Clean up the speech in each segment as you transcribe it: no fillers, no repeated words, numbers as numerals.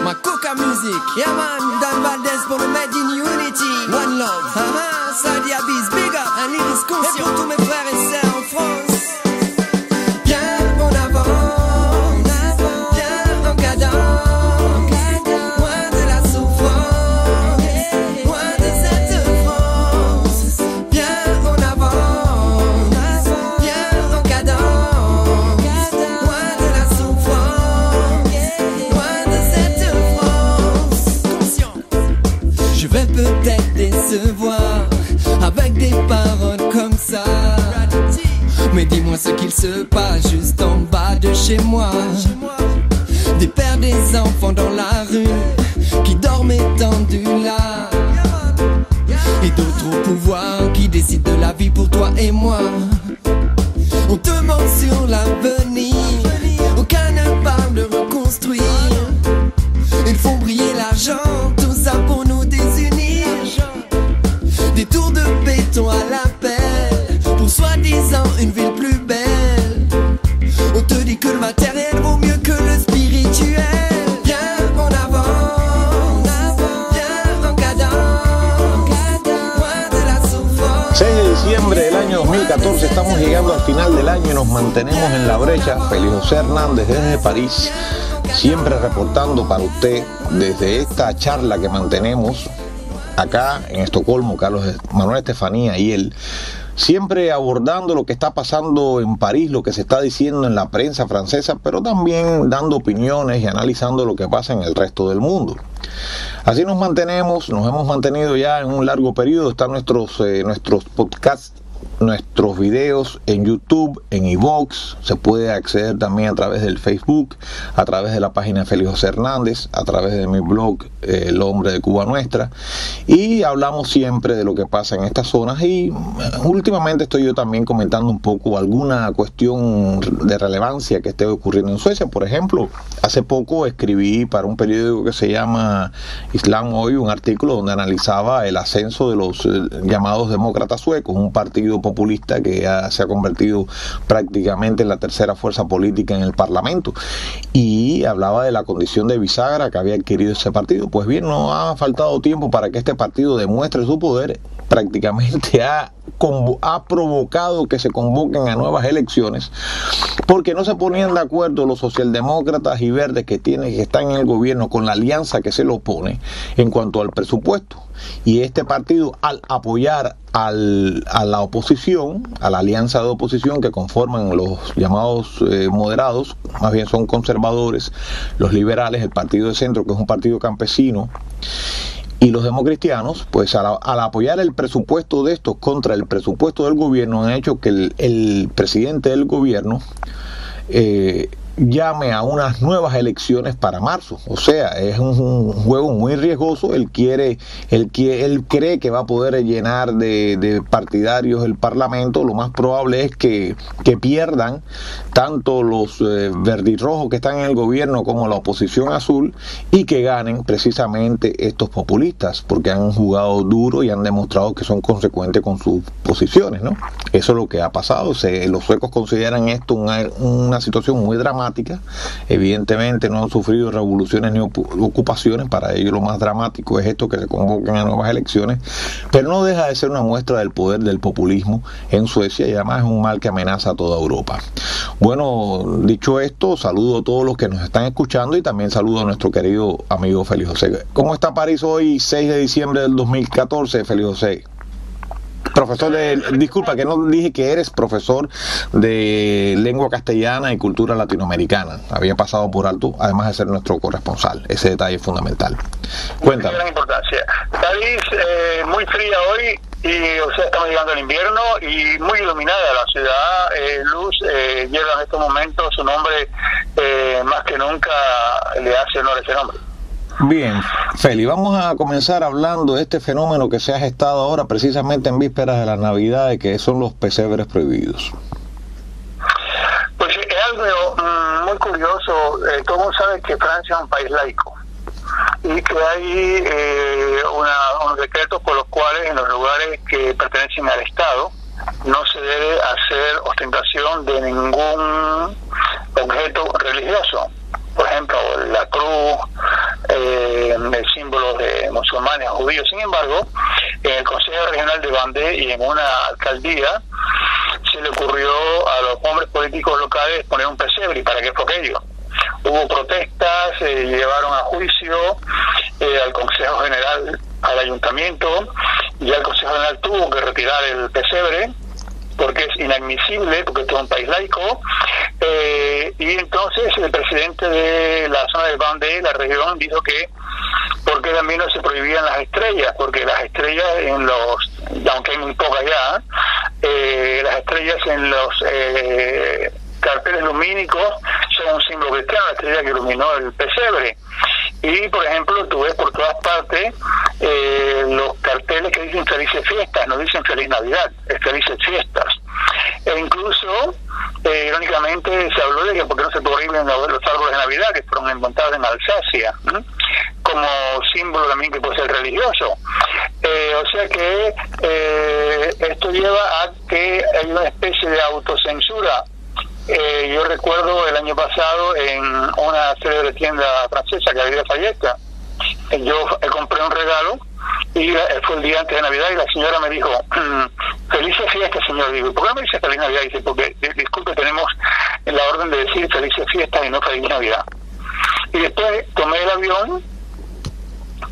Makoka Music, yeah man, Dan Valdez pour le Made in Unity. One Love, Sadia Biz, big up, un Iris conscient. Et pour tous mes frères et sœurs en France. Viens en avant, viens en cadence, loin de la souffrance, loin de cette France. Viens en avant, viens en cadence, loin de la souffrance, loin de cette France. Conscient. Je vais peut-être décevoir avec des paroles comme ça, mais dis-moi ce qu'il se passe juste en bas de chez moi. Des pères, des enfants dans la rue qui dorment étendus là, et d'autres au pouvoir qui décident de la vie pour toi et moi. On te ment sur l'avenir, aucun ne parle de reconstruire. Ils font briller l'argent, tout ça pour nous désunir. Des tours de béton à l'appel, pour soi-disant une ville plus belle. On te dit que le matériel vaut mieux que le spirituel. Viens en avant, viens en cadence, loin de la souffrance. 6 de diciembre del año 2014, estamos llegando al final del año y nos mantenemos en la brecha. Félix José Hernández desde París, siempre reportando para usted desde esta charla que mantenemos acá en Estocolmo. Carlos Manuel Estefanía y él, siempre abordando lo que está pasando en París, lo que se está diciendo en la prensa francesa, pero también dando opiniones y analizando lo que pasa en el resto del mundo. Así nos mantenemos, nos hemos mantenido ya en un largo periodo. Están nuestros podcasts, nuestros videos en YouTube, en iVoox. Se puede acceder también a través del Facebook, a través de la página de Félix José Hernández, a través de mi blog El Hombre de Cuba Nuestra, y hablamos siempre de lo que pasa en estas zonas. Y últimamente estoy yo también comentando un poco alguna cuestión de relevancia que esté ocurriendo en Suecia. Por ejemplo, hace poco escribí para un periódico que se llama Islam Hoy un artículo donde analizaba el ascenso de los llamados demócratas suecos, un partido populista que ya se ha convertido prácticamente en la tercera fuerza política en el Parlamento, y hablaba de la condición de bisagra que había adquirido ese partido. Pues bien, no ha faltado tiempo para que este partido demuestre su poder. Prácticamente ha provocado que se convoquen a nuevas elecciones, porque no se ponían de acuerdo los socialdemócratas y verdes que están en el gobierno con la alianza que se lo opone en cuanto al presupuesto. Y este partido, al apoyar a la oposición, a la alianza de oposición que conforman los llamados moderados, más bien son conservadores, los liberales, el partido de centro, que es un partido campesino, y los democristianos, pues al apoyar el presupuesto de estos contra el presupuesto del gobierno, han hecho que el presidente del gobierno llame a unas nuevas elecciones para marzo. O sea, es un juego muy riesgoso. Él cree que va a poder llenar de partidarios el Parlamento. Lo más probable es que pierdan tanto los verdirrojos que están en el gobierno como la oposición azul, y que ganen precisamente estos populistas, porque han jugado duro y han demostrado que son consecuentes con sus posiciones, ¿no? Eso es lo que ha pasado. Los suecos consideran esto una situación muy dramática. Evidentemente no han sufrido revoluciones ni ocupaciones. Para ellos lo más dramático es esto, que se convoquen a nuevas elecciones, pero no deja de ser una muestra del poder del populismo en Suecia, y además es un mal que amenaza a toda Europa. Bueno, dicho esto, saludo a todos los que nos están escuchando, y también saludo a nuestro querido amigo Félix José. ¿Cómo está París hoy, 6 de diciembre del 2014, Félix José? Profesor disculpa que no dije que eres profesor de lengua castellana y cultura latinoamericana. Había pasado por alto, además de ser nuestro corresponsal. Ese detalle es fundamental. Cuéntame. Gran importancia. París, muy fría hoy, y o sea, estamos llegando al invierno, y muy iluminada la ciudad. Luz lleva en estos momentos su nombre, más que nunca le hace honor a ese nombre. Bien, Feli, vamos a comenzar hablando de este fenómeno que se ha gestado ahora precisamente en vísperas de la Navidad, que son los pesebres prohibidos. Pues es algo muy curioso. Todo el mundo sabe que Francia es un país laico, y que hay unos decretos por los cuales en los lugares que pertenecen al Estado no se debe hacer ostentación de ningún objeto religioso. Por ejemplo, la cruz, musulmanes o judíos. Sin embargo, en el Consejo Regional de Bandé y en una alcaldía se le ocurrió a los hombres políticos locales poner un pesebre. ¿Y para qué fue aquello? Hubo protestas, se llevaron a juicio al Consejo General, al Ayuntamiento, y el Consejo General tuvo que retirar el pesebre porque es inadmisible, porque esto es un país laico, y entonces el presidente de la zona de Bandé, la región, dijo que porque también no se prohibían las estrellas, porque las estrellas en los, aunque hay muy pocas ya, las estrellas en los carteles lumínicos son un símbolo cristiano, la estrella que iluminó el pesebre. Y por ejemplo, tú ves por todas partes los carteles que dicen felices fiestas, no dicen feliz Navidad, es felices fiestas. E incluso, irónicamente, se habló de que por qué no se prohíben los árboles de Navidad, que fueron inventados en Alsacia, como símbolo también que puede ser religioso. O sea que esto lleva a que hay una especie de autocensura. Yo recuerdo el año pasado en una célebre tienda francesa que había de Fayeta, yo compré un regalo y fue el día antes de Navidad y la señora me dijo, felices fiestas, señor. Digo, ¿por qué no me dice feliz Navidad? Dice, porque, disculpe, tenemos la orden de decir felices fiestas y no feliz Navidad. Y después tomé el avión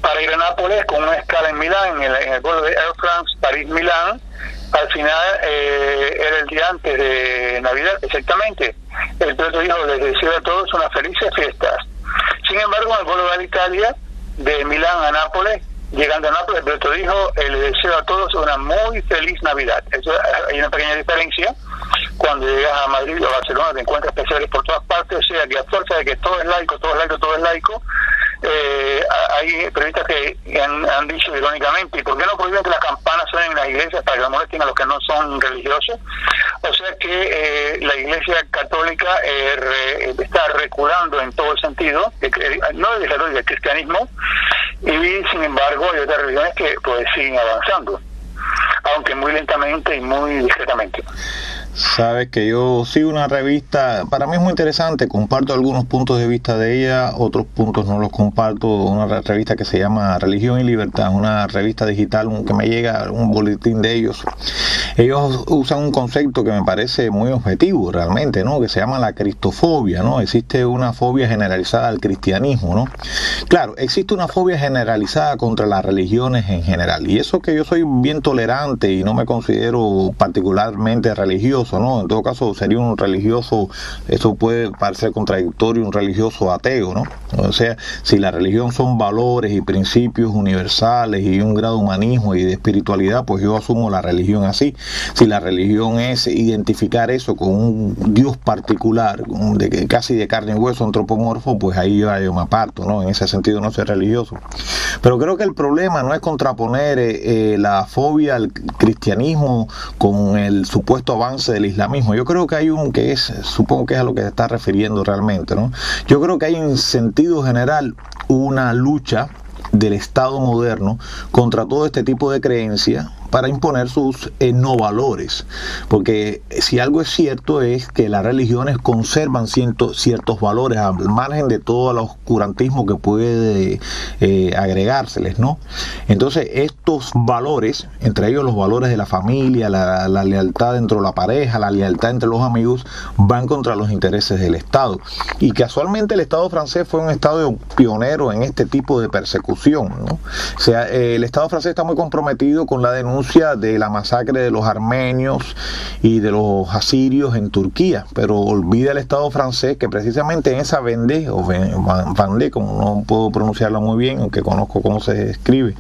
para ir a Nápoles con una escala en Milán, en el vuelo de Air France París-Milán. Al final era el día antes de Navidad, exactamente. El piloto dijo, les deseo a todos unas felices fiestas. Sin embargo, en el vuelo de Italia, de Milán a Nápoles, llegando a Nápoles, el piloto dijo, les deseo a todos una muy feliz Navidad. Eso, hay una pequeña diferencia. Cuando llegas a Madrid o a Barcelona te encuentras especiales por todas partes, o sea que a fuerza de que todo es laico, todo es laico, todo es laico, hay periodistas que han dicho irónicamente, ¿y por qué no prohíben que las campanas suenen en las iglesias para que no molesten a los que no son religiosos? O sea que la Iglesia Católica está reculando en todo el sentido, no de la católica, del cristianismo, y sin embargo hay otras religiones que pues siguen avanzando, aunque muy lentamente y muy discretamente. Sabes que yo sigo una revista, para mí es muy interesante, comparto algunos puntos de vista de ella, otros puntos no los comparto, una revista que se llama Religión y Libertad, una revista digital que me llega un boletín de ellos. Ellos usan un concepto que me parece muy objetivo realmente, ¿no? Que se llama la cristofobia, ¿no? Existe una fobia generalizada al cristianismo, ¿no? Claro, existe una fobia generalizada contra las religiones en general, y eso que yo soy bien tolerante y no me considero particularmente religioso, ¿no? En todo caso sería un religioso, eso puede parecer contradictorio, un religioso ateo, ¿no? O sea, si la religión son valores y principios universales y un grado de humanismo y de espiritualidad, pues yo asumo la religión así. Si la religión es identificar eso con un Dios particular, casi de carne y hueso, antropomorfo, pues ahí yo me aparto, ¿no? En ese sentido no soy religioso. Pero creo que el problema no es contraponer la fobia al cristianismo con el supuesto avance del islamismo. Yo creo que hay supongo que es a lo que se está refiriendo realmente, ¿no? Yo creo que hay en sentido general una lucha del Estado moderno contra todo este tipo de creencias para imponer sus no valores, porque si algo es cierto es que las religiones conservan ciertos valores al margen de todo el oscurantismo que puede agregárseles, ¿no? Entonces estos valores, entre ellos los valores de la familia, la lealtad dentro de la pareja, la lealtad entre los amigos, van contra los intereses del Estado, y casualmente el Estado francés fue un Estado pionero en este tipo de persecución, ¿no? O sea, el Estado francés está muy comprometido con la denuncia de la masacre de los armenios y de los asirios en Turquía, pero olvida el Estado francés que precisamente en esa Vendée, o Vendée, como no puedo pronunciarlo muy bien, aunque conozco cómo se escribe,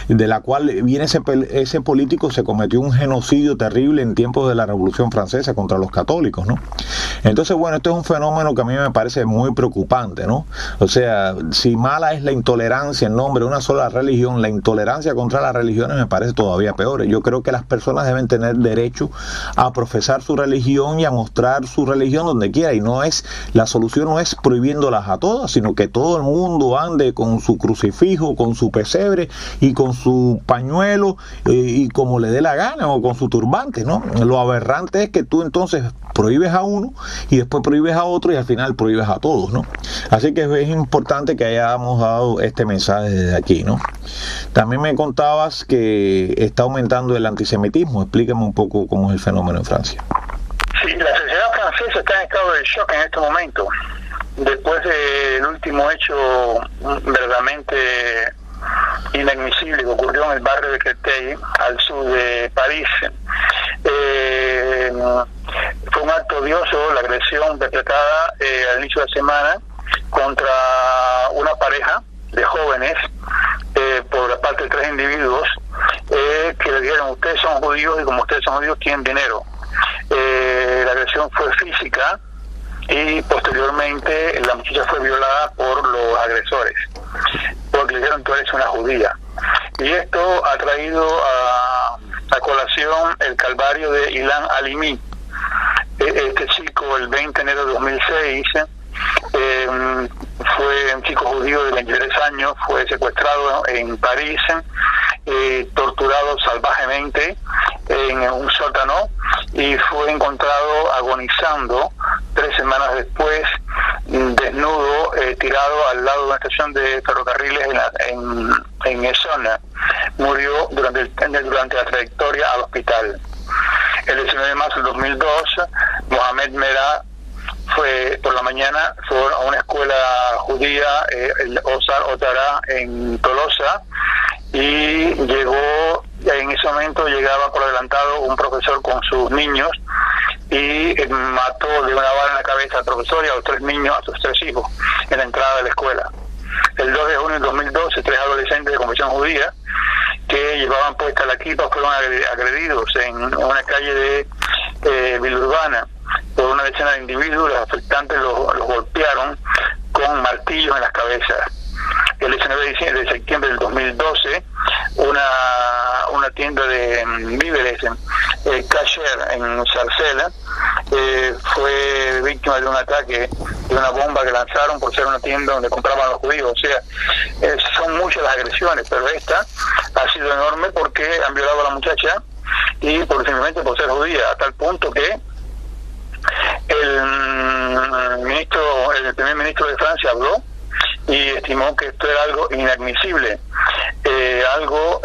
de la cual viene ese político, se cometió un genocidio terrible en tiempos de la Revolución Francesa contra los católicos, ¿no? Entonces, bueno, esto es un fenómeno que a mí me parece muy preocupante, ¿no? O sea, si mala es la intolerancia en nombre de una sola religión, la intolerancia contra las religiones me parece todavía peor. peores. Yo creo que las personas deben tener derecho a profesar su religión y a mostrar su religión donde quiera, y la solución no es prohibiéndolas a todas, sino que todo el mundo ande con su crucifijo, con su pesebre y con su pañuelo y como le dé la gana, o con su turbante, ¿no? Lo aberrante es que tú entonces prohíbes a uno y después prohíbes a otro y al final prohíbes a todos, ¿no? Así que es importante que hayamos dado este mensaje desde aquí, ¿no? También me contabas que está aumentando el antisemitismo. Explícame un poco cómo es el fenómeno en Francia. Sí, la sociedad francesa está en estado de shock en este momento, después del último hecho verdaderamente inadmisible que ocurrió en el barrio de Créteil, al sur de París. Fue un acto odioso la agresión perpetrada al inicio de la semana contra una pareja de jóvenes por la parte de 3 individuos que le dijeron: ustedes son judíos y como ustedes son judíos tienen dinero. La agresión fue física y posteriormente la muchacha fue violada por los agresores porque le dijeron: tú eres una judía. Y esto ha traído a colación el calvario de Ilan Halimi. Este chico, el 20 de enero de 2006, fue un chico judío de 23 años, fue secuestrado en París, torturado salvajemente en un sótano y fue encontrado agonizando 3 semanas después, desnudo, tirado al lado de una estación de ferrocarriles en Essonne. Murió durante la trayectoria al hospital. El 19 de marzo del 2002, Mohamed Merah por la mañana fue a una escuela judía, el Ozar Otara, en Tolosa, y en ese momento llegaba por adelantado un profesor con sus niños y mató de una bala en la cabeza al profesor y a los 3 niños, a sus 3 hijos, en la entrada de la escuela. El 2 de junio del 2012, 3 adolescentes de confesión judía que llevaban puesta la kippah fueron agredidos en una calle de Vilurbana por una decena de individuos. Los afectantes los golpearon con martillos en las cabezas. El 19 de septiembre del 2012, una tienda de víveres, Kasher, en Sarcelles, fue víctima de un ataque de una bomba que lanzaron por ser una tienda donde compraban los judíos. O sea, son muchas las agresiones, pero esta ha sido enorme porque han violado a la muchacha y simplemente por ser judía, a tal punto que el primer ministro de Francia habló y estimó que esto era algo inadmisible, algo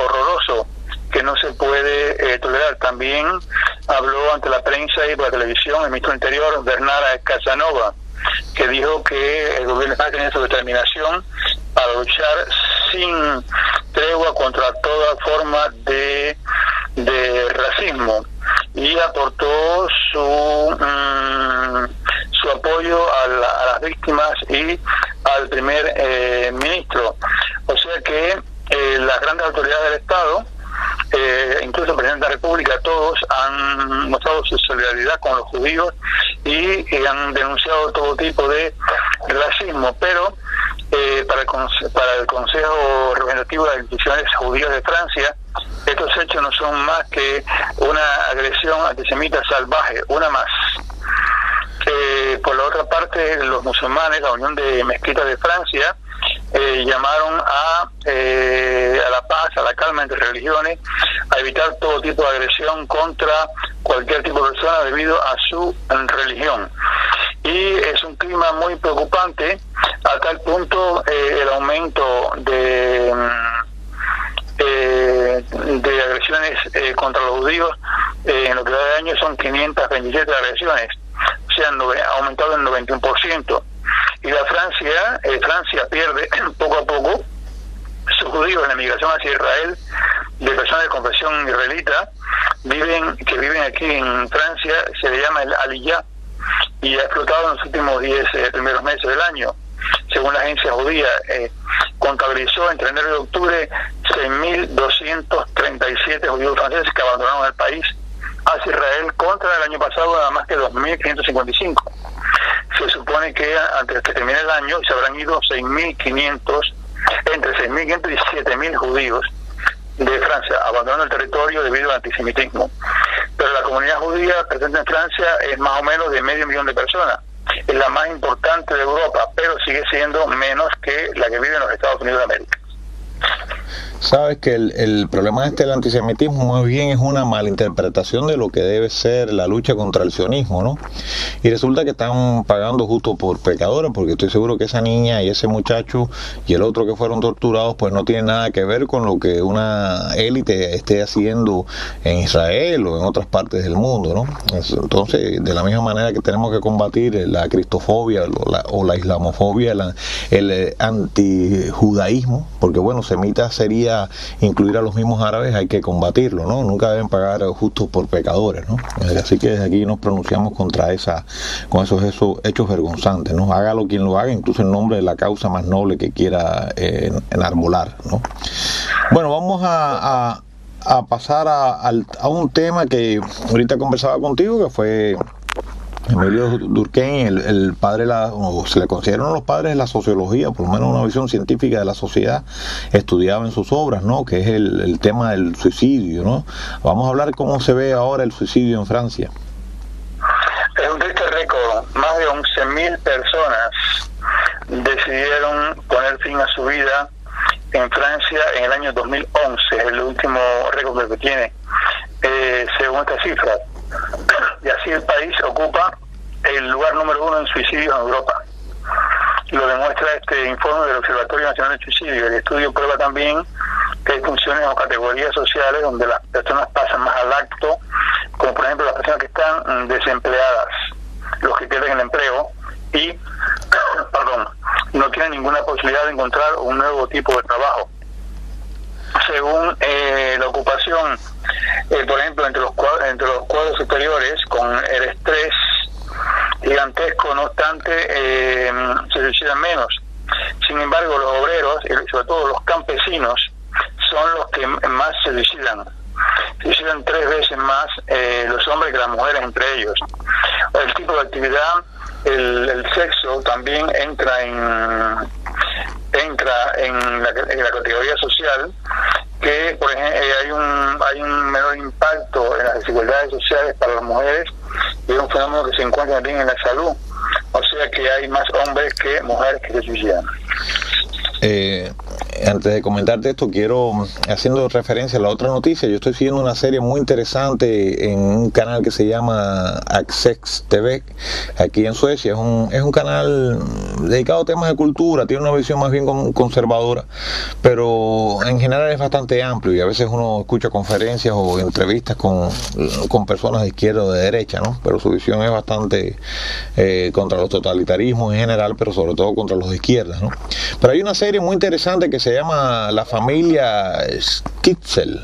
horroroso, que no se puede tolerar. También habló ante la prensa y por la televisión el ministro del Interior, Bernard Cazeneuve, que dijo que el gobierno está teniendo su determinación para luchar sin tregua contra toda forma de racismo, y aportó su apoyo a las víctimas y al primer ministro. O sea que las grandes autoridades del Estado, incluso el presidente de la República, todos han mostrado su solidaridad con los judíos y han denunciado todo tipo de racismo, pero para el Consejo Representativo de las Instituciones Judías de Francia, estos hechos no son más que una agresión antisemita salvaje, una más. Por la otra parte, los musulmanes, la Unión de Mezquitas de Francia, llamaron a la paz, a la calma entre religiones, a evitar todo tipo de agresión contra cualquier tipo de persona debido a su religión. Y es un clima muy preocupante, a tal punto el aumento de agresiones contra los judíos en lo que va de año son 527 agresiones, o sea, ha aumentado en 91%. Y Francia pierde poco a poco sus judíos en la migración hacia Israel, de personas de confesión israelita que viven aquí en Francia. Se le llama el Aliyah y ha explotado en los últimos 10 primeros meses del año. Según la agencia judía, contabilizó entre enero y octubre 6.237 judíos franceses que abandonaron el país hacia Israel, contra el año pasado nada más que 2.555. Se supone que antes de que termine el año se habrán ido entre 6.500 y 7.000 judíos de Francia, abandonando el territorio debido al antisemitismo. Pero la comunidad judía presente en Francia es más o menos de 500.000 de personas. Es la más importante de Europa, pero sigue siendo menos que la que vive en los Estados Unidos de América. Sabes que el problema del antisemitismo más bien es una malinterpretación de lo que debe ser la lucha contra el sionismo, ¿no? Y resulta que están pagando justo por pecadores, porque estoy seguro que esa niña y ese muchacho y el otro que fueron torturados pues no tienen nada que ver con lo que una élite esté haciendo en Israel o en otras partes del mundo, ¿no? Entonces, de la misma manera que tenemos que combatir la cristofobia o la islamofobia, el antijudaísmo, porque bueno, semita sería incluir a los mismos árabes, hay que combatirlo, ¿no? Nunca deben pagar justos por pecadores, ¿no? Así que desde aquí nos pronunciamos contra esos hechos vergonzantes, ¿no? Hágalo quien lo haga, incluso en nombre de la causa más noble que quiera enarbolar, ¿no? Bueno, vamos a pasar a un tema que ahorita conversaba contigo, que fue Emilio Durkheim, el padre, o se le considera uno de los padres de la sociología, por lo menos una visión científica de la sociedad, estudiaba en sus obras, ¿no? Que es el tema del suicidio, ¿no? Vamos a hablar cómo se ve ahora el suicidio en Francia. Es un triste récord. Más de 11.000 personas decidieron poner fin a su vida en Francia en el año 2011, el último récord que tiene, según estas cifras. Y así el país ocupa el lugar número 1 en suicidios en Europa. Lo demuestra este informe del Observatorio Nacional de Suicidio. El estudio prueba también que hay funciones o categorías sociales donde las personas pasan más al acto, como por ejemplo las personas que están desempleadas, los que pierden el empleo y no tienen ninguna posibilidad de encontrar un nuevo tipo de trabajo. Según la ocupación, por ejemplo, entre los cuadros superiores, con el estrés gigantesco, no obstante, se suicidan menos. Sin embargo, los obreros, y sobre todo los campesinos, son los que más se suicidan. Se suicidan 3 veces más los hombres que las mujeres entre ellos. El tipo de actividad, el sexo también entra en la categoría social, que por ejemplo hay un menor impacto en las desigualdades sociales para las mujeres, y es un fenómeno que se encuentra también en la salud, o sea que hay más hombres que mujeres que se suicidan. Antes de comentarte esto, quiero, haciendo referencia a la otra noticia, yo estoy siguiendo una serie muy interesante en un canal que se llama Access TV, aquí en Suecia. Es un canal dedicado a temas de cultura, tiene una visión más bien conservadora, pero en general es bastante amplio, y a veces uno escucha conferencias o entrevistas con personas de izquierda o de derecha, ¿no? Pero su visión es bastante contra los totalitarismos en general, pero sobre todo contra los de izquierda, ¿no? Pero hay una serie muy interesante que se llama La Familia Stitzel,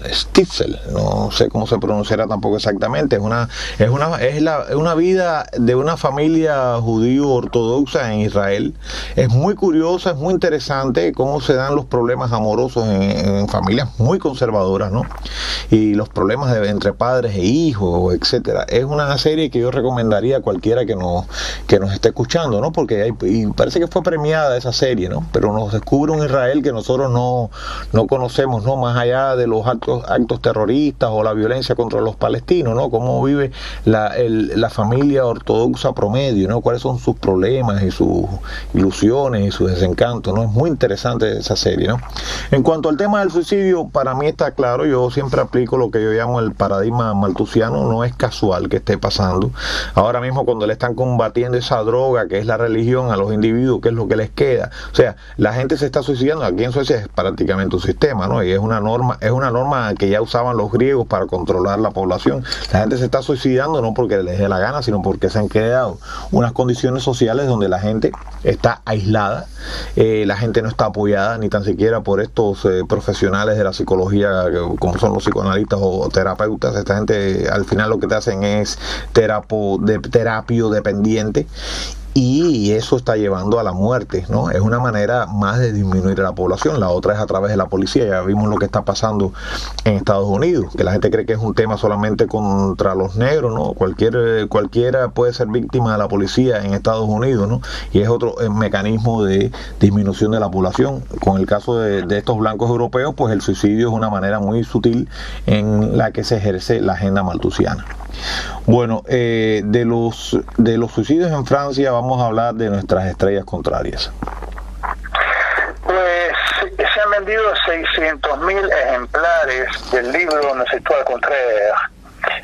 no sé cómo se pronunciará tampoco exactamente. Es una vida de una familia judío ortodoxa en Israel. Es muy curiosa, es muy interesante cómo se dan los problemas amorosos en familias muy conservadoras, ¿no? Y los problemas entre padres e hijos, etcétera. Es una serie que yo recomendaría a cualquiera que nos esté escuchando, ¿no? Porque y parece que fue premiada esa serie, ¿no? Pero nos descubre un Israel que nosotros no conocemos, ¿no? Más allá de los actos terroristas o la violencia contra los palestinos, ¿no? Cómo vive la familia ortodoxa promedio, ¿no? Cuáles son sus problemas y sus ilusiones y sus desencantos, ¿no? Es muy interesante esa serie, ¿no? En cuanto al tema del suicidio, para mí está claro, yo siempre aplico lo que yo llamo el paradigma malthusiano. No es casual que esté pasando. Ahora mismo, cuando le están combatiendo esa droga que es la religión a los individuos, ¿qué es lo que les queda? O sea, la gente se está suicidando. Aquí en Suecia es prácticamente un sistema, ¿no? Y es una norma que ya usaban los griegos para controlar la población. La gente se está suicidando no porque les dé la gana, sino porque se han creado unas condiciones sociales donde la gente está aislada, la gente no está apoyada ni tan siquiera por estos profesionales de la psicología, como son los psicoanalistas o terapeutas. Esta gente al final lo que te hacen es terapio dependiente. y eso está llevando a la muerte, ¿no? Es una manera más de disminuir a la población. La otra es a través de la policía. Ya vimos lo que está pasando en Estados Unidos, que la gente cree que es un tema solamente contra los negros, ¿no? Cualquiera puede ser víctima de la policía en Estados Unidos, ¿no? Y es otro mecanismo de disminución de la población. Con el caso de estos blancos europeos, pues el suicidio es una manera muy sutil en la que se ejerce la agenda malthusiana. Bueno, de los suicidios en Francia vamos a hablar de nuestras estrellas contrarias. Pues se han vendido 600.000 ejemplares del libro Nos Étoiles Contraires.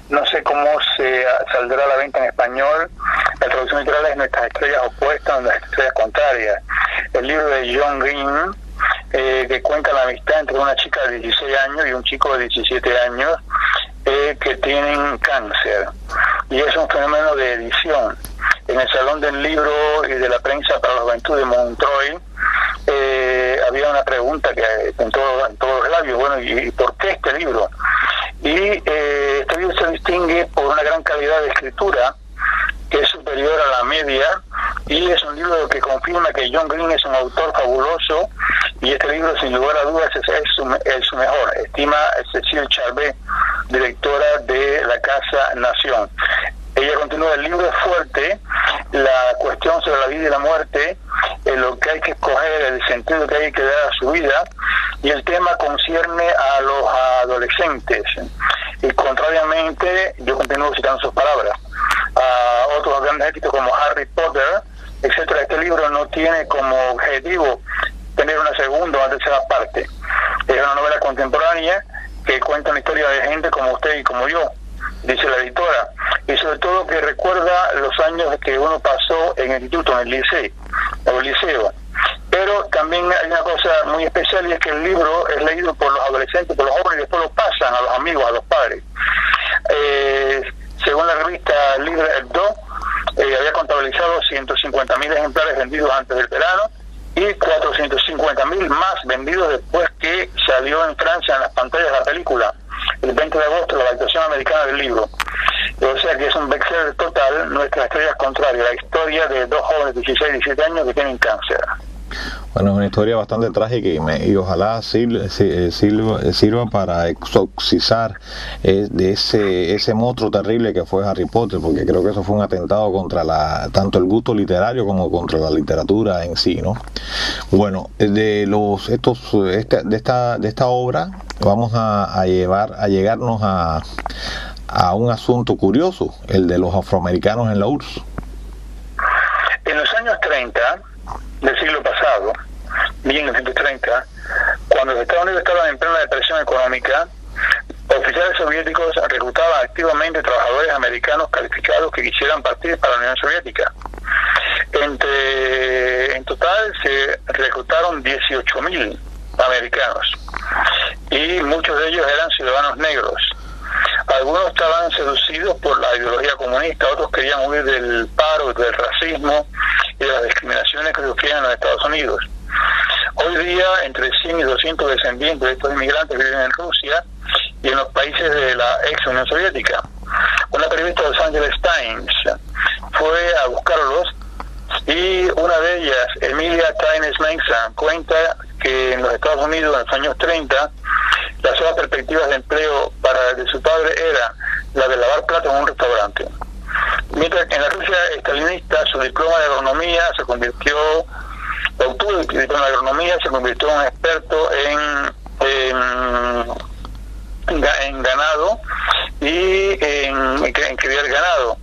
No sé cómo se saldrá a la venta en español. La traducción literal es Nuestras estrellas opuestas, Nuestras estrellas contrarias. El libro de John Green, que cuenta la amistad entre una chica de 16 años y un chico de 17 años que tienen cáncer. Y es un fenómeno de edición. En el Salón del Libro y de la Prensa para la Juventud de Montreuil había una pregunta que en todos los labios, bueno, ¿y por qué este libro? Y este libro se distingue por una gran calidad de escritura que es superior a la media, y es un libro que confirma que John Green es un autor fabuloso, y este libro sin lugar a dudas es su mejor, estima Cécile Charbet, directora de la Casa Nación. Ella continúa: el libro es fuerte, la cuestión sobre la vida y la muerte, lo que hay que escoger, el sentido que hay que dar a su vida, y el tema concierne a los adolescentes. Y contrariamente, yo continúo citando sus palabras, a otros grandes éxitos como Harry Potter, etcétera, este libro no tiene como objetivo tener una segunda o una tercera parte. Es una novela contemporánea que cuenta una historia de gente como usted y como yo, dice la editora, y sobre todo que recuerda los años que uno pasó en el instituto, en el liceo. Pero también hay una cosa muy especial, y es que el libro es leído por los adolescentes, por los jóvenes, y después lo pasan a los amigos, a los padres. Según la revista Libre Hebdo, había contabilizado 150.000 ejemplares vendidos antes del verano y 450.000 más vendidos después que salió en Francia en las pantallas de la película el 20 de agosto, la adaptación americana del libro. O sea que es un bestseller total, Nuestras estrellas contrarias, la historia de dos jóvenes de 16 y 17 años que tienen cáncer. Bueno, es una historia bastante trágica y ojalá sirva para exorcizar de ese monstruo terrible que fue Harry Potter, porque creo que eso fue un atentado contra tanto el gusto literario como contra la literatura en sí, ¿no? Bueno, de esta obra vamos a llegarnos a un asunto curioso, el de los afroamericanos en la URSS. En los años 30 del siglo pasado, 1930, cuando los Estados Unidos estaban en plena depresión económica, oficiales soviéticos reclutaban activamente trabajadores americanos calificados que quisieran partir para la Unión Soviética. En total se reclutaron 18.000 americanos, y muchos de ellos eran ciudadanos negros. Algunos estaban seducidos por la ideología comunista, otros querían huir del paro, del racismo y de las discriminaciones que sufrían en los Estados Unidos. Hoy día, entre 100 y 200 descendientes de estos inmigrantes viven en Rusia y en los países de la ex Unión Soviética. Una periodista de Los Angeles Times fue a buscarlos, y una de ellas, Emilia Tynes Mensah, cuenta que en los Estados Unidos, en los años 30, las solas perspectivas de empleo de su padre era la de lavar platos en un restaurante. Mientras que en la Rusia estalinista su diploma de agronomía obtuvo el diploma de agronomía, se convirtió en un experto en ganado y en criar ganado.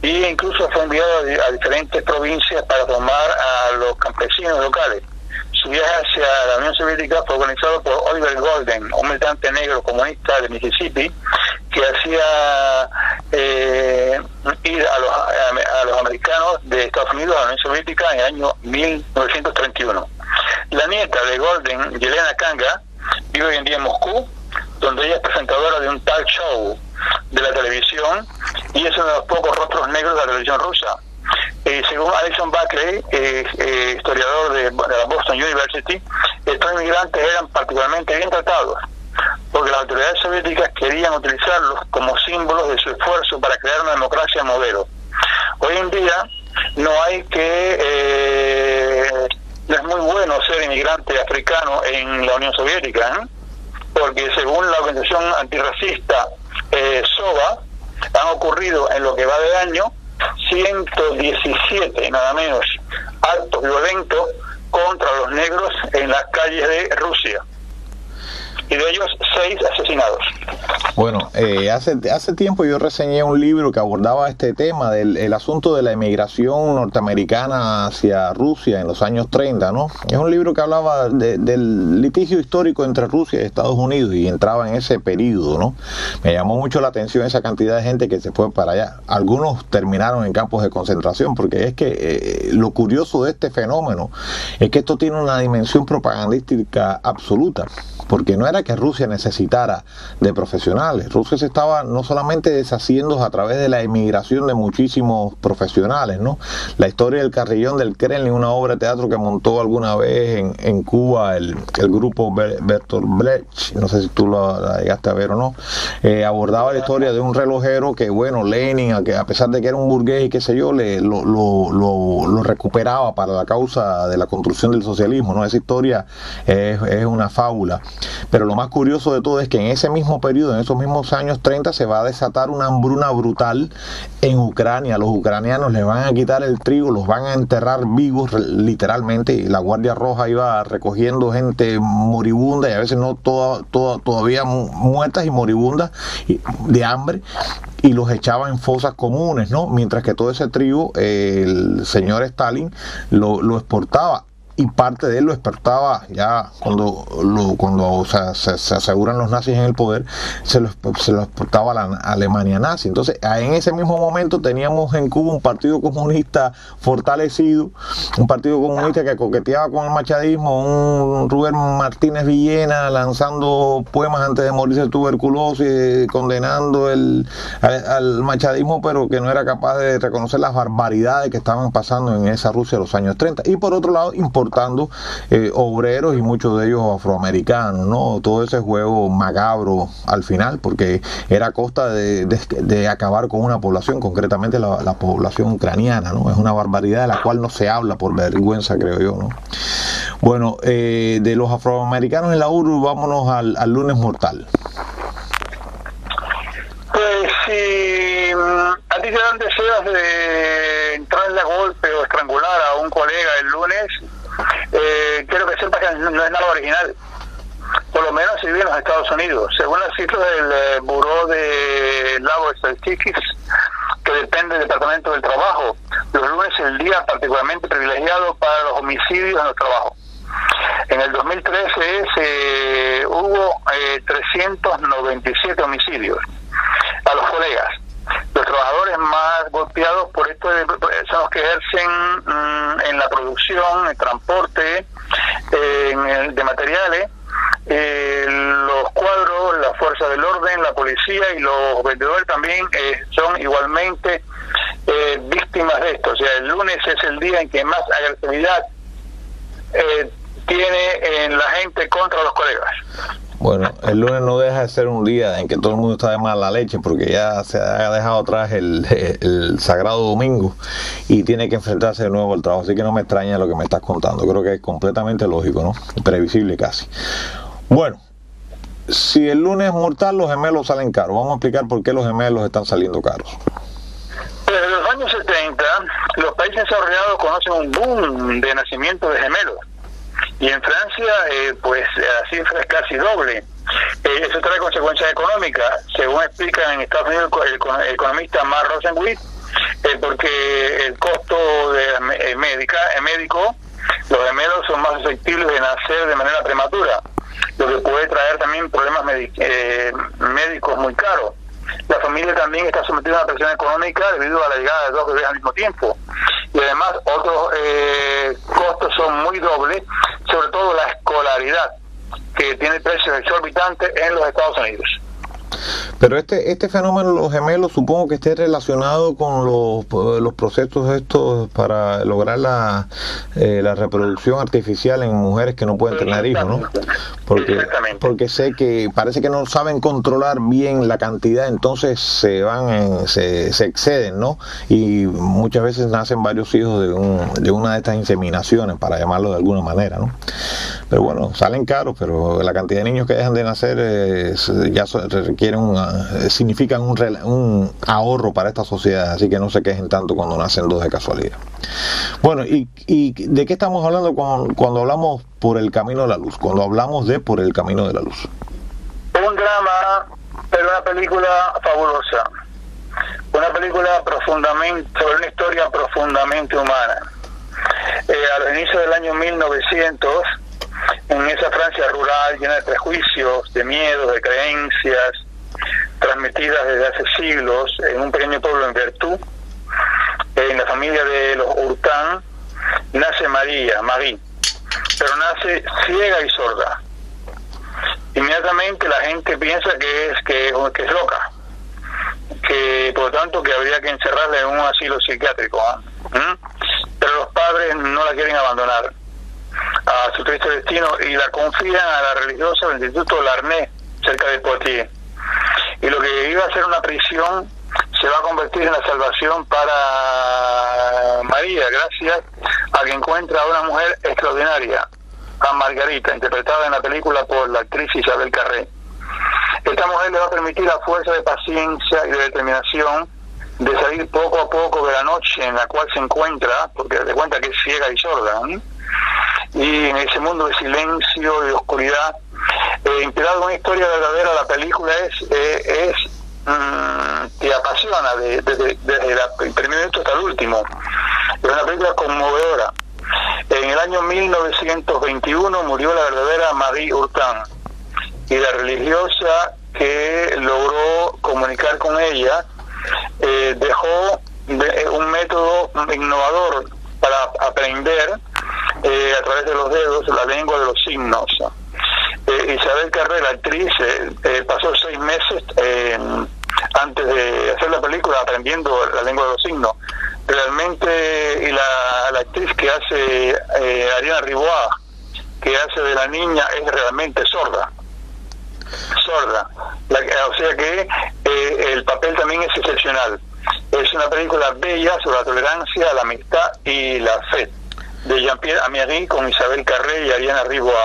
Y incluso fue enviado a diferentes provincias para formar a los campesinos locales. Su viaje hacia la Unión Soviética fue organizado por Oliver Golden, un militante negro comunista de Mississippi, que hacía ir a los americanos de Estados Unidos a la Unión Soviética en el año 1931. La nieta de Golden, Yelena Kanga, vive hoy en día en Moscú, donde ella es presentadora de un talk show de la televisión, y es uno de los pocos rostros negros de la televisión rusa. Según Alison Buckley, historiador de la Boston University, estos inmigrantes eran particularmente bien tratados, porque las autoridades soviéticas querían utilizarlos como símbolos de su esfuerzo para crear una democracia modelo. Hoy en día, no hay no es muy bueno ser inmigrante africano en la Unión Soviética, porque según la organización antirracista SOVA, han ocurrido en lo que va de año 117, nada menos, actos violentos contra los negros en las calles de Rusia, y de ellos 6 asesinados. Bueno, hace tiempo yo reseñé un libro que abordaba este tema del asunto de la emigración norteamericana hacia Rusia en los años 30, ¿no? Es un libro que hablaba del litigio histórico entre Rusia y Estados Unidos y entraba en ese periodo, ¿no? Me llamó mucho la atención esa cantidad de gente que se fue para allá. Algunos terminaron en campos de concentración, porque es que lo curioso de este fenómeno es que esto tiene una dimensión propagandística absoluta, porque no era que Rusia necesitara de profesionales. Rusia se estaba no solamente deshaciendo a través de la emigración de muchísimos profesionales, ¿no? La historia del Carrillón del Kremlin, una obra de teatro que montó alguna vez en Cuba el grupo Bertolt Brecht, no sé si tú la llegaste a ver o no, abordaba la historia de un relojero que, bueno, Lenin, a pesar de que era un burgués y qué sé yo, lo recuperaba para la causa de la construcción del socialismo, ¿no? Esa historia es una fábula. Pero lo más curioso de todo es que en ese mismo periodo, en esos mismos años 30, se va a desatar una hambruna brutal en Ucrania. Los ucranianos les van a quitar el trigo, los van a enterrar vivos, literalmente, y la Guardia Roja iba recogiendo gente moribunda, y a veces no todavía muertas y moribundas de hambre, y los echaba en fosas comunes, ¿no? Mientras que todo ese trigo, el señor Stalin lo exportaba. Y parte de él lo exportaba ya cuando se aseguran los nazis en el poder, se lo exportaba a la Alemania nazi. Entonces, en ese mismo momento teníamos en Cuba un partido comunista fortalecido, un partido comunista que coqueteaba con el machadismo, un Rubén Martínez Villena lanzando poemas antes de morirse de tuberculosis, condenando al machadismo, pero que no era capaz de reconocer las barbaridades que estaban pasando en esa Rusia de los años 30. Y por otro lado, importando obreros, y muchos de ellos afroamericanos, ¿no? Todo ese juego macabro al final, porque era a costa de acabar con una población, concretamente la población ucraniana, ¿no? Es una barbaridad de la cual no se habla por vergüenza, creo yo, ¿no? Bueno, de los afroamericanos en la URSS, vámonos al lunes mortal. Pues si a ti te dan deseos de entrarle a golpe o estrangular a un colega el lunes, quiero que sepas que no es nada original, por lo menos si vive en los Estados Unidos. Según las cifras del Buró de Labor Statistics, que depende del Departamento del Trabajo, los lunes es el día particularmente privilegiado para los homicidios en los trabajos. En el 2013 hubo 397 homicidios a los colegas. Los trabajadores más golpeados por esto son los que ejercen en la producción, en el transporte, de materiales, los cuadros, la fuerza del orden, la policía y los vendedores también son igualmente víctimas de esto. O sea, el lunes es el día en que más agresividad tiene la gente contra los colegas. Bueno, el lunes no deja de ser un día en que todo el mundo está de mala leche, porque ya se ha dejado atrás el sagrado domingo y tiene que enfrentarse de nuevo al trabajo. Así que no me extraña lo que me estás contando. Creo que es completamente lógico, ¿no? Previsible casi. Bueno, si el lunes es mortal, los gemelos salen caros. Vamos a explicar por qué los gemelos están saliendo caros. Desde los años 70, los países desarrollados conocen un boom de nacimiento de gemelos. Y en Francia, pues la cifra es casi doble. Eso trae consecuencias económicas, según explica en Estados Unidos el economista Mark Rosenwitz, porque el costo de médico, los gemelos son más susceptibles de nacer de manera prematura, lo que puede traer también problemas médicos muy caros. La familia también está sometida a una presión económica debido a la llegada de 2 bebés al mismo tiempo. Y además otros costos son muy dobles, sobre todo la escolaridad, que tiene precios exorbitantes en los Estados Unidos. Pero este fenómeno de los gemelos supongo que esté relacionado con los procesos estos para lograr la reproducción artificial en mujeres que no pueden tener hijos, ¿no? Porque sé que parece que no saben controlar bien la cantidad, entonces se exceden, ¿no? Y muchas veces nacen varios hijos de una de estas inseminaciones, para llamarlo de alguna manera, ¿no? Pero bueno, salen caros, pero la cantidad de niños que dejan de nacer significan un ahorro para esta sociedad, así que no se quejen tanto cuando nacen dos de casualidad. Bueno, ¿y de qué estamos hablando cuando hablamos por el camino de la luz? Cuando hablamos de Por el camino de la luz. Un drama, pero una película fabulosa. Una película sobre una historia profundamente humana. A los inicios del año 1900, en esa Francia rural llena de prejuicios, de miedos, de creencias, transmitidas desde hace siglos, en un pequeño pueblo en Vertou, en la familia de los Hurtin, nace Marie, pero nace ciega y sorda. Inmediatamente la gente piensa que es loca, que por lo tanto que habría que encerrarla en un asilo psiquiátrico, pero los padres no la quieren abandonar a su triste destino y la confían a la religiosa del Instituto Larnay, cerca de Poitiers. Y lo que iba a ser una prisión se va a convertir en la salvación para María, gracias a que encuentra a una mujer extraordinaria, a Margarita, interpretada en la película por la actriz Isabel Carré. Esta mujer le va a permitir la fuerza de paciencia y de determinación de salir poco a poco de la noche en la cual se encuentra, porque se cuenta que es ciega y sorda, y en ese mundo de silencio y de oscuridad, inspirado en una historia verdadera. La película te apasiona desde el primer minuto hasta el último. Es una película conmovedora. En el año 1921 murió la verdadera Marie Hurtin, y la religiosa que logró comunicar con ella dejó un método innovador para aprender a través de los dedos la lengua de los signos. Isabel Carré, la actriz, pasó 6 meses antes de hacer la película aprendiendo la lengua de los signos. Realmente, y la actriz que hace Ariana Ribois, que hace de la niña, es realmente sorda. O sea que el papel también es excepcional. Es una película bella sobre la tolerancia, la amistad y la fe, de Jean-Pierre Améry, con Isabel Carré y Ariana Ribois,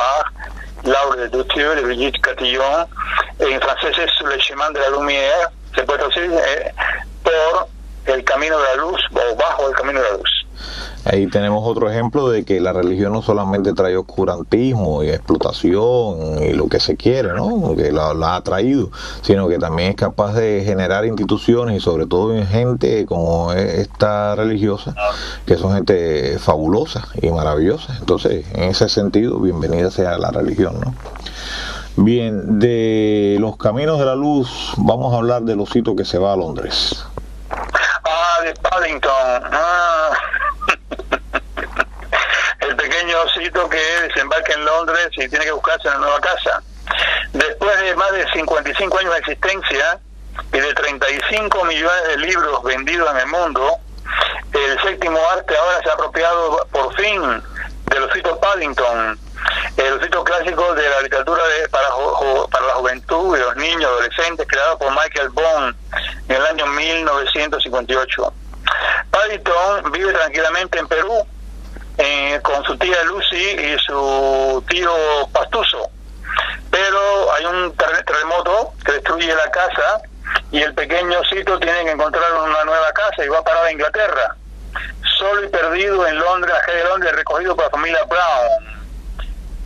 Laure Duthieu y Brigitte Catillon. En francés es Sur le chemin de la lumière, se puede traducir por el camino de la luz o bajo el camino de la luz. Ahí tenemos otro ejemplo de que la religión no solamente trae oscurantismo y explotación y lo que se quiere, ¿no? Que la ha traído, sino que también es capaz de generar instituciones y sobre todo en gente como esta religiosa, que son gente fabulosa y maravillosa. Entonces, en ese sentido, bienvenida sea la religión, ¿no? Bien, de los caminos de la luz, vamos a hablar del osito que se va a Londres. De Paddington. El pequeño osito que desembarca en Londres y tiene que buscarse una nueva casa. Después de más de 55 años de existencia y de 35 millones de libros vendidos en el mundo, el séptimo arte ahora se ha apropiado por fin del osito Paddington, el osito clásico de la literatura para la juventud y los niños adolescentes, creado por Michael Bond en el año 1958. Paddington vive tranquilamente en Perú con su tía Lucy y su tío Pastuso, pero hay un terremoto que destruye la casa y el pequeño osito tiene que encontrar una nueva casa y va a parar a Inglaterra, solo y perdido en Londres, la calle de Londres, recogido por la familia Brown.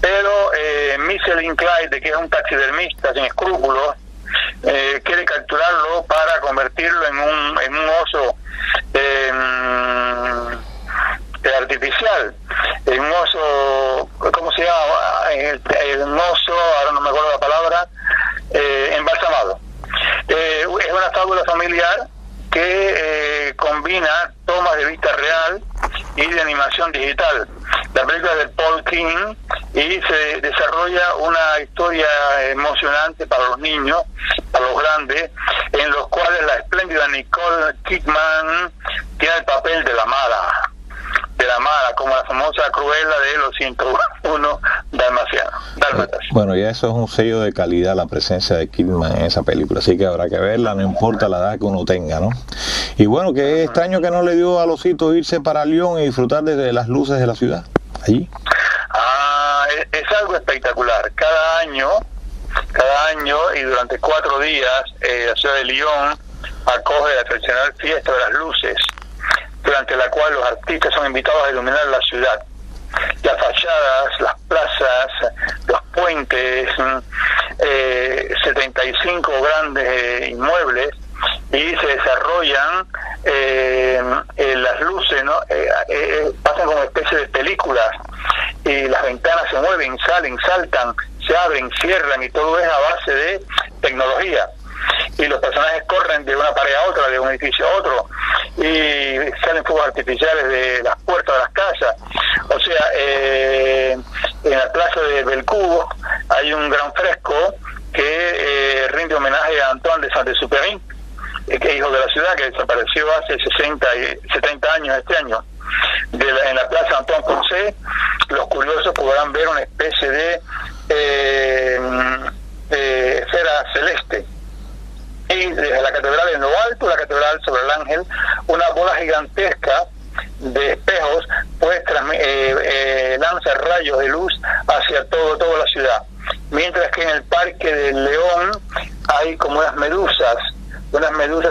Pero Michelin Clyde, que es un taxidermista sin escrúpulos, quiere capturarlo para convertirlo en un oso artificial, en un oso, ¿cómo se llama? Un oso, ahora no me acuerdo la palabra, embalsamado. Es una fábula familiar que combina tomas de vista real y de animación digital. La película de Paul King, y se desarrolla una historia emocionante para los niños, para los grandes, en los cuales la espléndida Nicole Kidman tiene el papel de la mala, como la famosa Cruella de los 101 Dálmatas. Bueno, ya eso es un sello de calidad, la presencia de Kidman en esa película, así que habrá que verla, no importa la edad que uno tenga, ¿no? Y bueno, qué extraño que no le dio al osito irse para Lyon y disfrutar de las luces de la ciudad, allí. Es algo espectacular. Cada año y durante 4 días, la ciudad de Lyon acoge la tradicional fiesta de las luces, durante la cual los artistas son invitados a iluminar la ciudad, las fachadas, las plazas, los puentes, 75 grandes inmuebles, y se desarrollan las luces, ¿no? Pasan como especie de películas, y las ventanas se mueven, salen, saltan, se abren, cierran, y todo es a base de tecnología. Y los personajes corren de una pared a otra, de un edificio a otro, y salen fuegos artificiales de las puertas de las casas. O sea, en la plaza de Belcourt hay un gran fresco que rinde homenaje a Antoine de Saint-Exupéry, que es hijo de la ciudad, que desapareció hace 70 años este año. En la plaza Antoine Poncet, los curiosos podrán ver una especie de esfera celeste. Y desde la catedral en lo alto, la catedral sobre el Ángel, una bola gigantesca de espejos pues lanza rayos de luz hacia toda la ciudad, mientras que en el Parque del León hay como unas medusas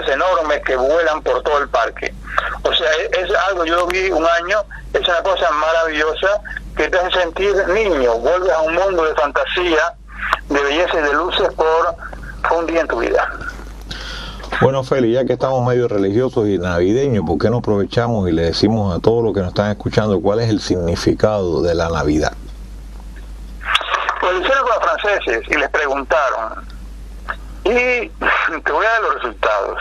enormes que vuelan por todo el parque. O sea, es algo, yo lo vi un año, es una cosa maravillosa que te hace sentir niño, vuelves a un mundo de fantasía, de belleza y de luces por un día en tu vida. Bueno, Félix, ya que estamos medio religiosos y navideños, ¿por qué no aprovechamos y le decimos a todos los que nos están escuchando cuál es el significado de la Navidad? Pues lo hicieron con los franceses y les preguntaron, y te voy a dar los resultados.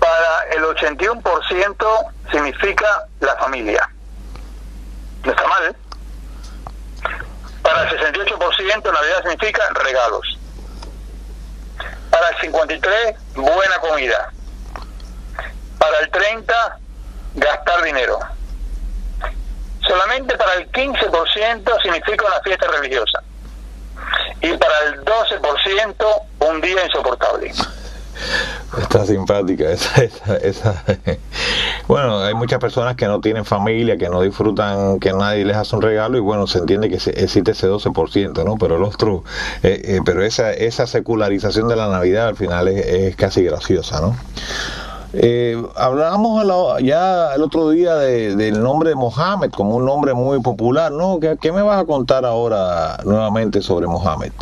Para el 81% significa la familia. No está mal, ¿eh? Para el 68% Navidad significa regalos. Para el 53%, buena comida. Para el 30%, gastar dinero. Solamente para el 15% significa una fiesta religiosa. Y para el 12%, un día insoportable. Está simpática esa. Bueno, hay muchas personas que no tienen familia, que no disfrutan, que nadie les hace un regalo, y bueno, se entiende que existe ese 12%, ¿no? Pero el otro, pero esa secularización de la Navidad al final es casi graciosa, ¿no? Hablábamos ya el otro día del nombre de Mohamed como un nombre muy popular, ¿no? ¿Qué me vas a contar ahora nuevamente sobre Mohamed?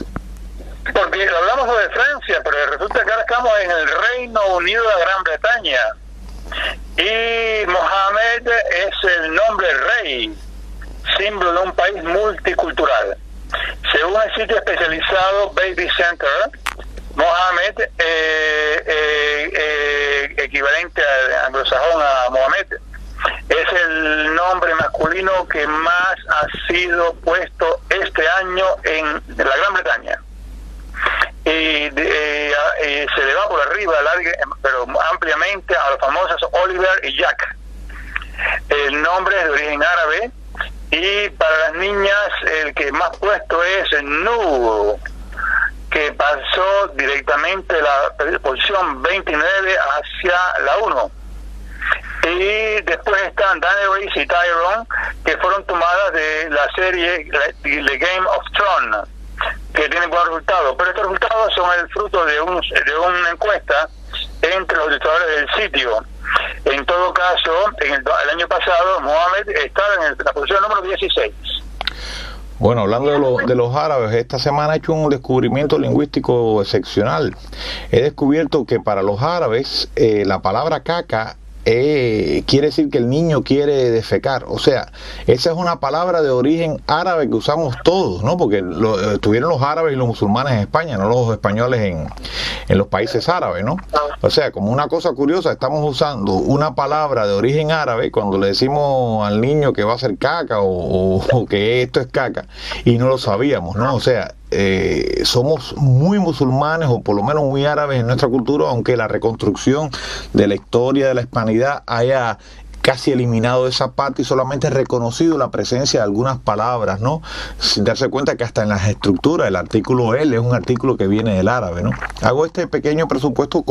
Porque hablamos sobre Francia, pero resulta que ahora estamos en el Reino Unido de Gran Bretaña. Y Mohamed es el nombre rey, símbolo de un país multicultural. Según el sitio especializado Baby Center, Mohamed, equivalente al anglosajón a Mohamed, es el nombre masculino que más ha sido puesto este año en la Gran Bretaña. Y se le va por arriba, pero ampliamente, a los famosos Oliver y Jack. El nombre es de origen árabe, y para las niñas el que más puesto es Nur, que pasó directamente la posición 29 hacia la 1. Y después están Daenerys y Tyrone, que fueron tomadas de la serie The Game of Thrones, que tienen buenos resultados, pero estos resultados son el fruto de una encuesta entre los usuarios del sitio. En todo caso, el año pasado Mohamed estaba en la posición número 16. Bueno, hablando de los árabes, esta semana he hecho un descubrimiento lingüístico excepcional. He descubierto que para los árabes la palabra caca quiere decir que el niño quiere defecar. O sea, esa es una palabra de origen árabe que usamos todos, ¿no? Porque estuvieron los árabes y los musulmanes en España, no los españoles en los países árabes, ¿no? O sea, como una cosa curiosa, estamos usando una palabra de origen árabe cuando le decimos al niño que va a hacer caca o que esto es caca, y no lo sabíamos, ¿no? O sea, somos muy musulmanes, o por lo menos muy árabes en nuestra cultura, aunque la reconstrucción de la historia de la hispanidad haya casi eliminado esa parte y solamente reconocido la presencia de algunas palabras, ¿no? Sin darse cuenta que hasta en las estructuras, el artículo L es un artículo que viene del árabe, ¿no? Hago este pequeño presupuesto,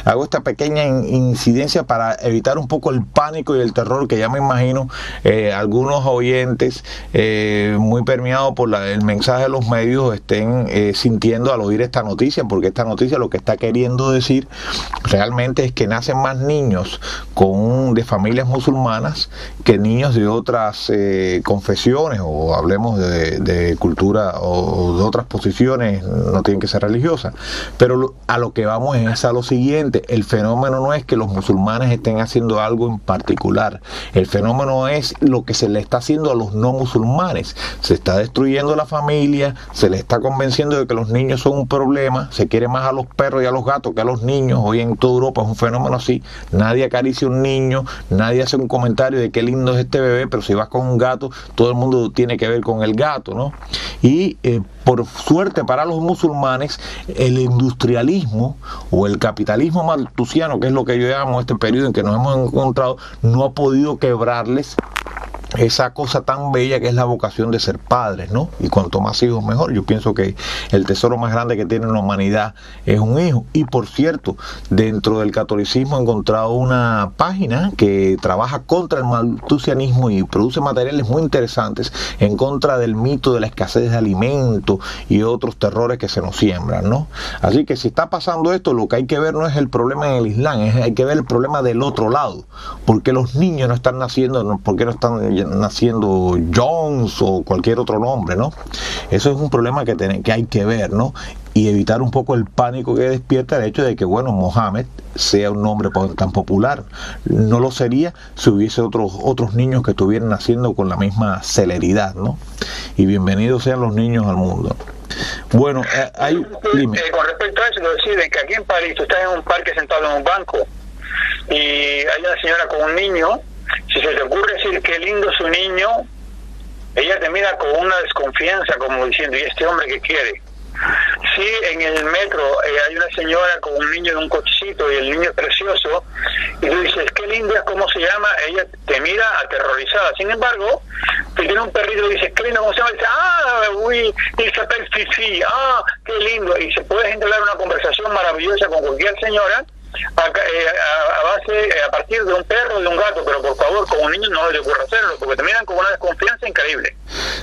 hago esta pequeña incidencia para evitar un poco el pánico y el terror que ya me imagino algunos oyentes muy permeados por el mensaje de los medios estén sintiendo al oír esta noticia, porque esta noticia lo que está queriendo decir realmente es que nacen más niños de familias musulmanas que niños de otras confesiones, o hablemos de cultura o de otras posiciones, no tienen que ser religiosas, pero a lo que vamos es a lo siguiente: el fenómeno no es que los musulmanes estén haciendo algo en particular, el fenómeno es lo que se le está haciendo a los no musulmanes. Se está destruyendo la familia, se le está convenciendo de que los niños son un problema, se quiere más a los perros y a los gatos que a los niños. Hoy en toda Europa es un fenómeno así, nadie acaricia a un niño, nadie hace un comentario de qué lindo es este bebé, pero si vas con un gato, todo el mundo tiene que ver con el gato, ¿no? Y por suerte para los musulmanes, el industrialismo o el capitalismo maltusiano, que es lo que yo llamo este periodo en que nos hemos encontrado, no ha podido quebrarles esa cosa tan bella que es la vocación de ser padres, ¿no? Y cuanto más hijos mejor. Yo pienso que el tesoro más grande que tiene la humanidad es un hijo. Y por cierto, dentro del catolicismo he encontrado una página que trabaja contra el maltusianismo y produce materiales muy interesantes en contra del mito de la escasez de alimentos y otros terrores que se nos siembran, ¿no? Así que si está pasando esto, lo que hay que ver no es el problema en el Islam, hay que ver el problema del otro lado. Porque los niños no están naciendo, porque no están naciendo Jones o cualquier otro nombre, ¿no? Eso es un problema que hay que ver, ¿no? Y evitar un poco el pánico que despierta el hecho de que, bueno, Mohammed sea un nombre tan popular. No lo sería si hubiese otros niños que estuvieran naciendo con la misma celeridad, ¿no? Y bienvenidos sean los niños al mundo. Bueno, dime. Con respecto a eso, lo deciden que aquí en París tú estás en un parque sentado en un banco y hay una señora con un niño. Si se te ocurre decir qué lindo es su niño, ella te mira con una desconfianza, como diciendo, ¿y este hombre qué quiere? Si en el metro hay una señora con un niño en un cochecito y el niño es precioso, y tú dices, qué lindo es, ¿cómo se llama? Ella te mira aterrorizada. Sin embargo, si tiene un perrito y dices, qué lindo, ¿cómo se llama? Y dice, oui, il s'appelle Fifi, qué lindo. Y se puede entablar una conversación maravillosa con cualquier señora, a partir de un perro o de un gato, pero por favor, con un niño no se le ocurre hacerlo, porque te miran con una desconfianza increíble.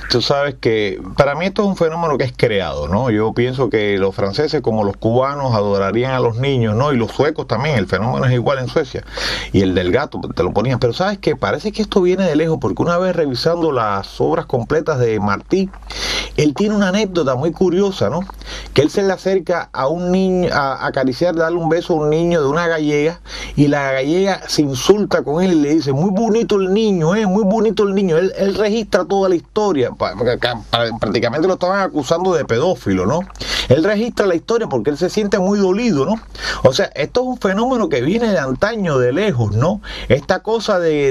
Tú sabes que para mí esto es un fenómeno que es creado, ¿no? Yo pienso que los franceses, como los cubanos, adorarían a los niños, ¿no? Y los suecos también, el fenómeno es igual en Suecia. Y el del gato, te lo ponían. Pero ¿sabes qué? Parece que esto viene de lejos, porque una vez revisando las obras completas de Martí, él tiene una anécdota muy curiosa, ¿no? Que él se le acerca a un niño, a acariciar, darle un beso a un niño de una gallega, y la gallega se insulta con él y le dice, muy bonito el niño, muy bonito el niño. Él registra toda la historia, prácticamente lo estaban acusando de pedófilo, ¿no? Él registra la historia porque él se siente muy dolido, ¿no? O sea, esto es un fenómeno que viene de antaño, de lejos, ¿no? Esta cosa de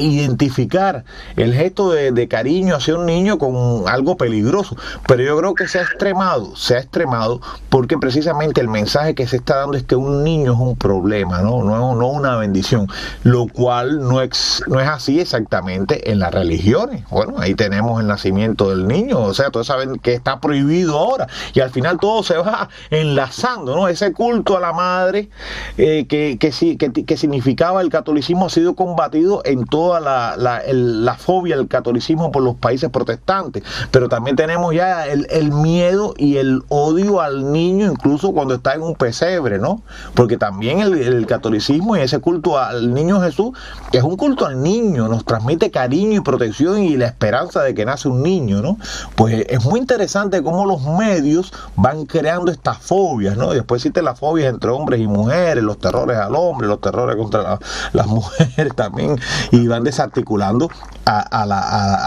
identificar el gesto de cariño hacia un niño con algo peligroso, pero yo creo que se ha extremado porque precisamente el mensaje que se está dando es que un niño es un problema, no una bendición, lo cual no es así exactamente en las religiones. Bueno, ahí tenemos el nacimiento del niño, o sea, todos saben que está prohibido ahora, y al final todo se va enlazando, ¿no? Ese culto a la madre que significaba el catolicismo ha sido combatido en toda la fobia al catolicismo por los países protestantes, pero también tenemos ya el miedo y el odio al niño, incluso cuando está en un pesebre, ¿no? Porque también el catolicismo y ese culto al niño Jesús, que es un culto al niño, nos transmite cariño y protección y la esperanza de que nace un niño, ¿no? Pues es muy interesante cómo los medios van creando estas fobias, ¿no? Y después existen las fobias entre hombres y mujeres, los terrores al hombre, los terrores contra las mujeres también, y van desarticulando a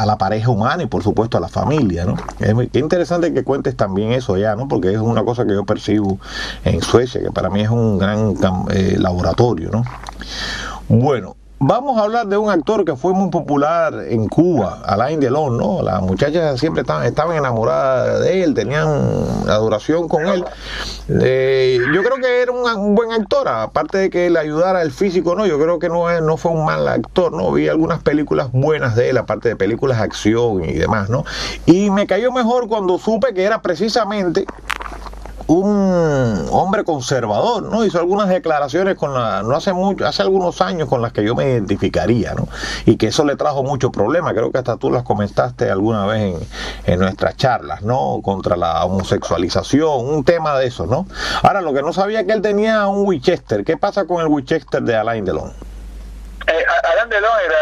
la pareja humana y por supuesto a la familia, ¿no? Qué interesante que cuentes también eso ya, ¿no? Porque es una cosa que yo percibo en Suecia, que para mí es un gran laboratorio, ¿no? Bueno, vamos a hablar de un actor que fue muy popular en Cuba, Alain Delon, ¿no? Las muchachas siempre estaban enamoradas de él, tenían adoración con él. Yo creo que era un buen actor, aparte de que le ayudara el físico, ¿no? Yo creo que no fue un mal actor, ¿no? Vi algunas películas buenas de él, aparte de películas de acción y demás, ¿no? Y me cayó mejor cuando supe que era precisamente un hombre conservador, ¿no? Hizo algunas declaraciones hace algunos años con las que yo me identificaría, ¿no? Y que eso le trajo mucho problema. Creo que hasta tú las comentaste alguna vez en nuestras charlas, ¿no? Contra la homosexualización, un tema de eso, ¿no? Ahora, lo que no sabía es que él tenía un Winchester. ¿Qué pasa con el Winchester de Alain Delon? Alain Delon era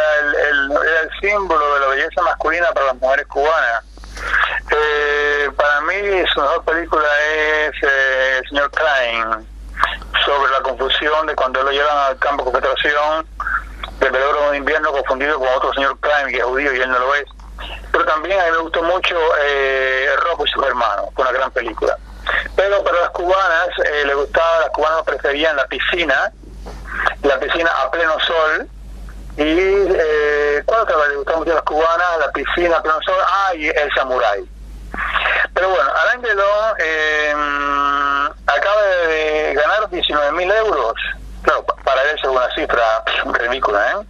el símbolo de la belleza masculina para las mujeres cubanas. Para mí su mejor película es El señor Klein, sobre la confusión de cuando lo llevan al campo de concentración del velódromo de invierno, confundido con otro señor Klein que es judío y él no lo es. Pero también a mí me gustó mucho Rocco y sus hermanos, fue una gran película. Pero para las cubanas las cubanas preferían la piscina a pleno sol. Y ¿cuál otra vez le gustó mucho a las cubanas? La piscina a pleno sol, y el samurái. Pero bueno, Alain Delon acaba de ganar 19.000 euros. Claro, para él es una cifra ridícula,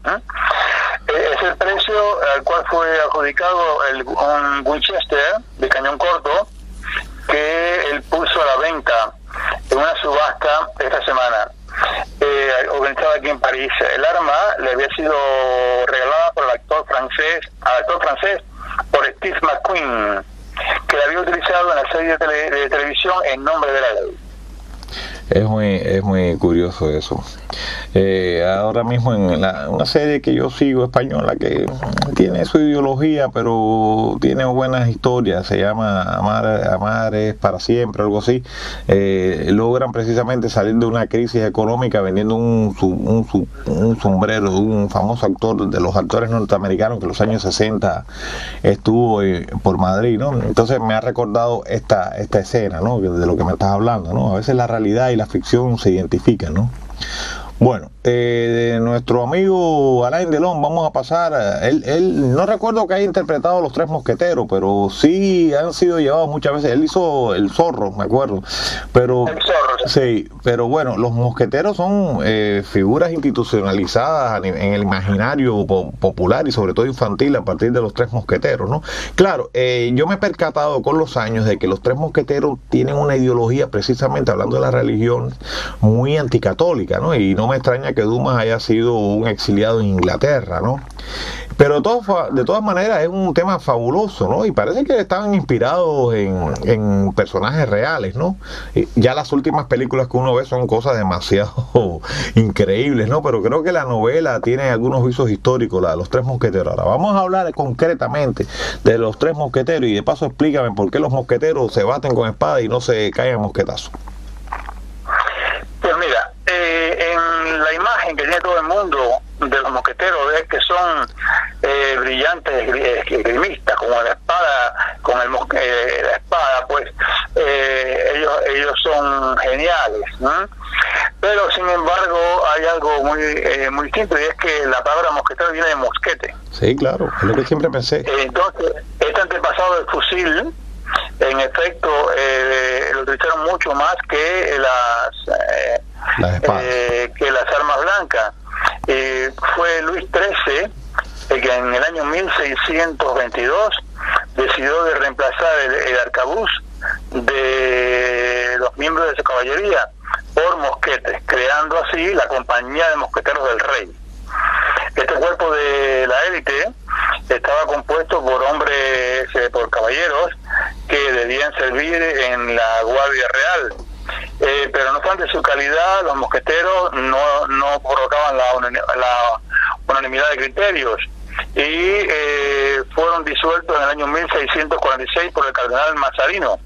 es el precio al cual fue adjudicado un Winchester de cañón corto que él puso a la venta en una subasta esta semana, organizada aquí en París. El arma le había sido regalada por al actor francés por Steve McQueen, que la había utilizado en la serie de televisión En nombre de la ley. Es muy curioso eso. Ahora mismo en una serie que yo sigo española que tiene su ideología pero tiene buenas historias, se llama Amar es para siempre, algo así. Logran precisamente salir de una crisis económica vendiendo un sombrero de un famoso actor, de los actores norteamericanos que en los años 60 estuvo por Madrid, ¿no? Entonces me ha recordado esta escena, ¿no? De lo que me estás hablando, ¿no? A veces la realidad y la ficción se identifican, ¿no? Bueno, de nuestro amigo Alain Delon vamos a pasar, él no recuerdo que haya interpretado Los Tres Mosqueteros, pero sí han sido llevados muchas veces. Él hizo El Zorro, me acuerdo, pero sí, pero bueno, los mosqueteros son figuras institucionalizadas en el imaginario popular y sobre todo infantil a partir de Los Tres Mosqueteros, ¿no? Claro, yo me he percatado con los años de que Los Tres Mosqueteros tienen una ideología, precisamente hablando de la religión, muy anticatólica, ¿no? Y no me extraña que Dumas haya sido un exiliado en Inglaterra, ¿no? Pero de todas maneras es un tema fabuloso, ¿no? Y parece que estaban inspirados en personajes reales, ¿no? Ya las últimas películas que uno ve son cosas demasiado increíbles, ¿no? Pero creo que la novela tiene algunos visos históricos, la de Los Tres Mosqueteros. Ahora vamos a hablar concretamente de Los Tres Mosqueteros y de paso explícame por qué los mosqueteros se baten con espada y no se caen a mosquetazos. Pues mira, en la imagen que tiene todo el mundo de los mosqueteros es que son brillantes esgrimistas, como la espada, la espada, pues ellos son geniales, ¿no? Pero sin embargo hay algo muy distinto, y es que la palabra mosquetero viene de mosquete. Sí, claro, es lo que siempre pensé. Entonces, este antepasado del fusil, en efecto, lo utilizaron mucho más que las armas blancas. Fue Luis XIII el que en el año 1622 decidió de reemplazar el arcabuz de los miembros de su caballería por mosquetes, creando así la Compañía de Mosqueteros del Rey. Este cuerpo de la élite estaba compuesto por hombres, por caballeros que debían servir en la Guardia Real. Pero no obstante su calidad, los mosqueteros no provocaban la unanimidad de criterios y fueron disueltos en el año 1646 por el cardenal Mazarino,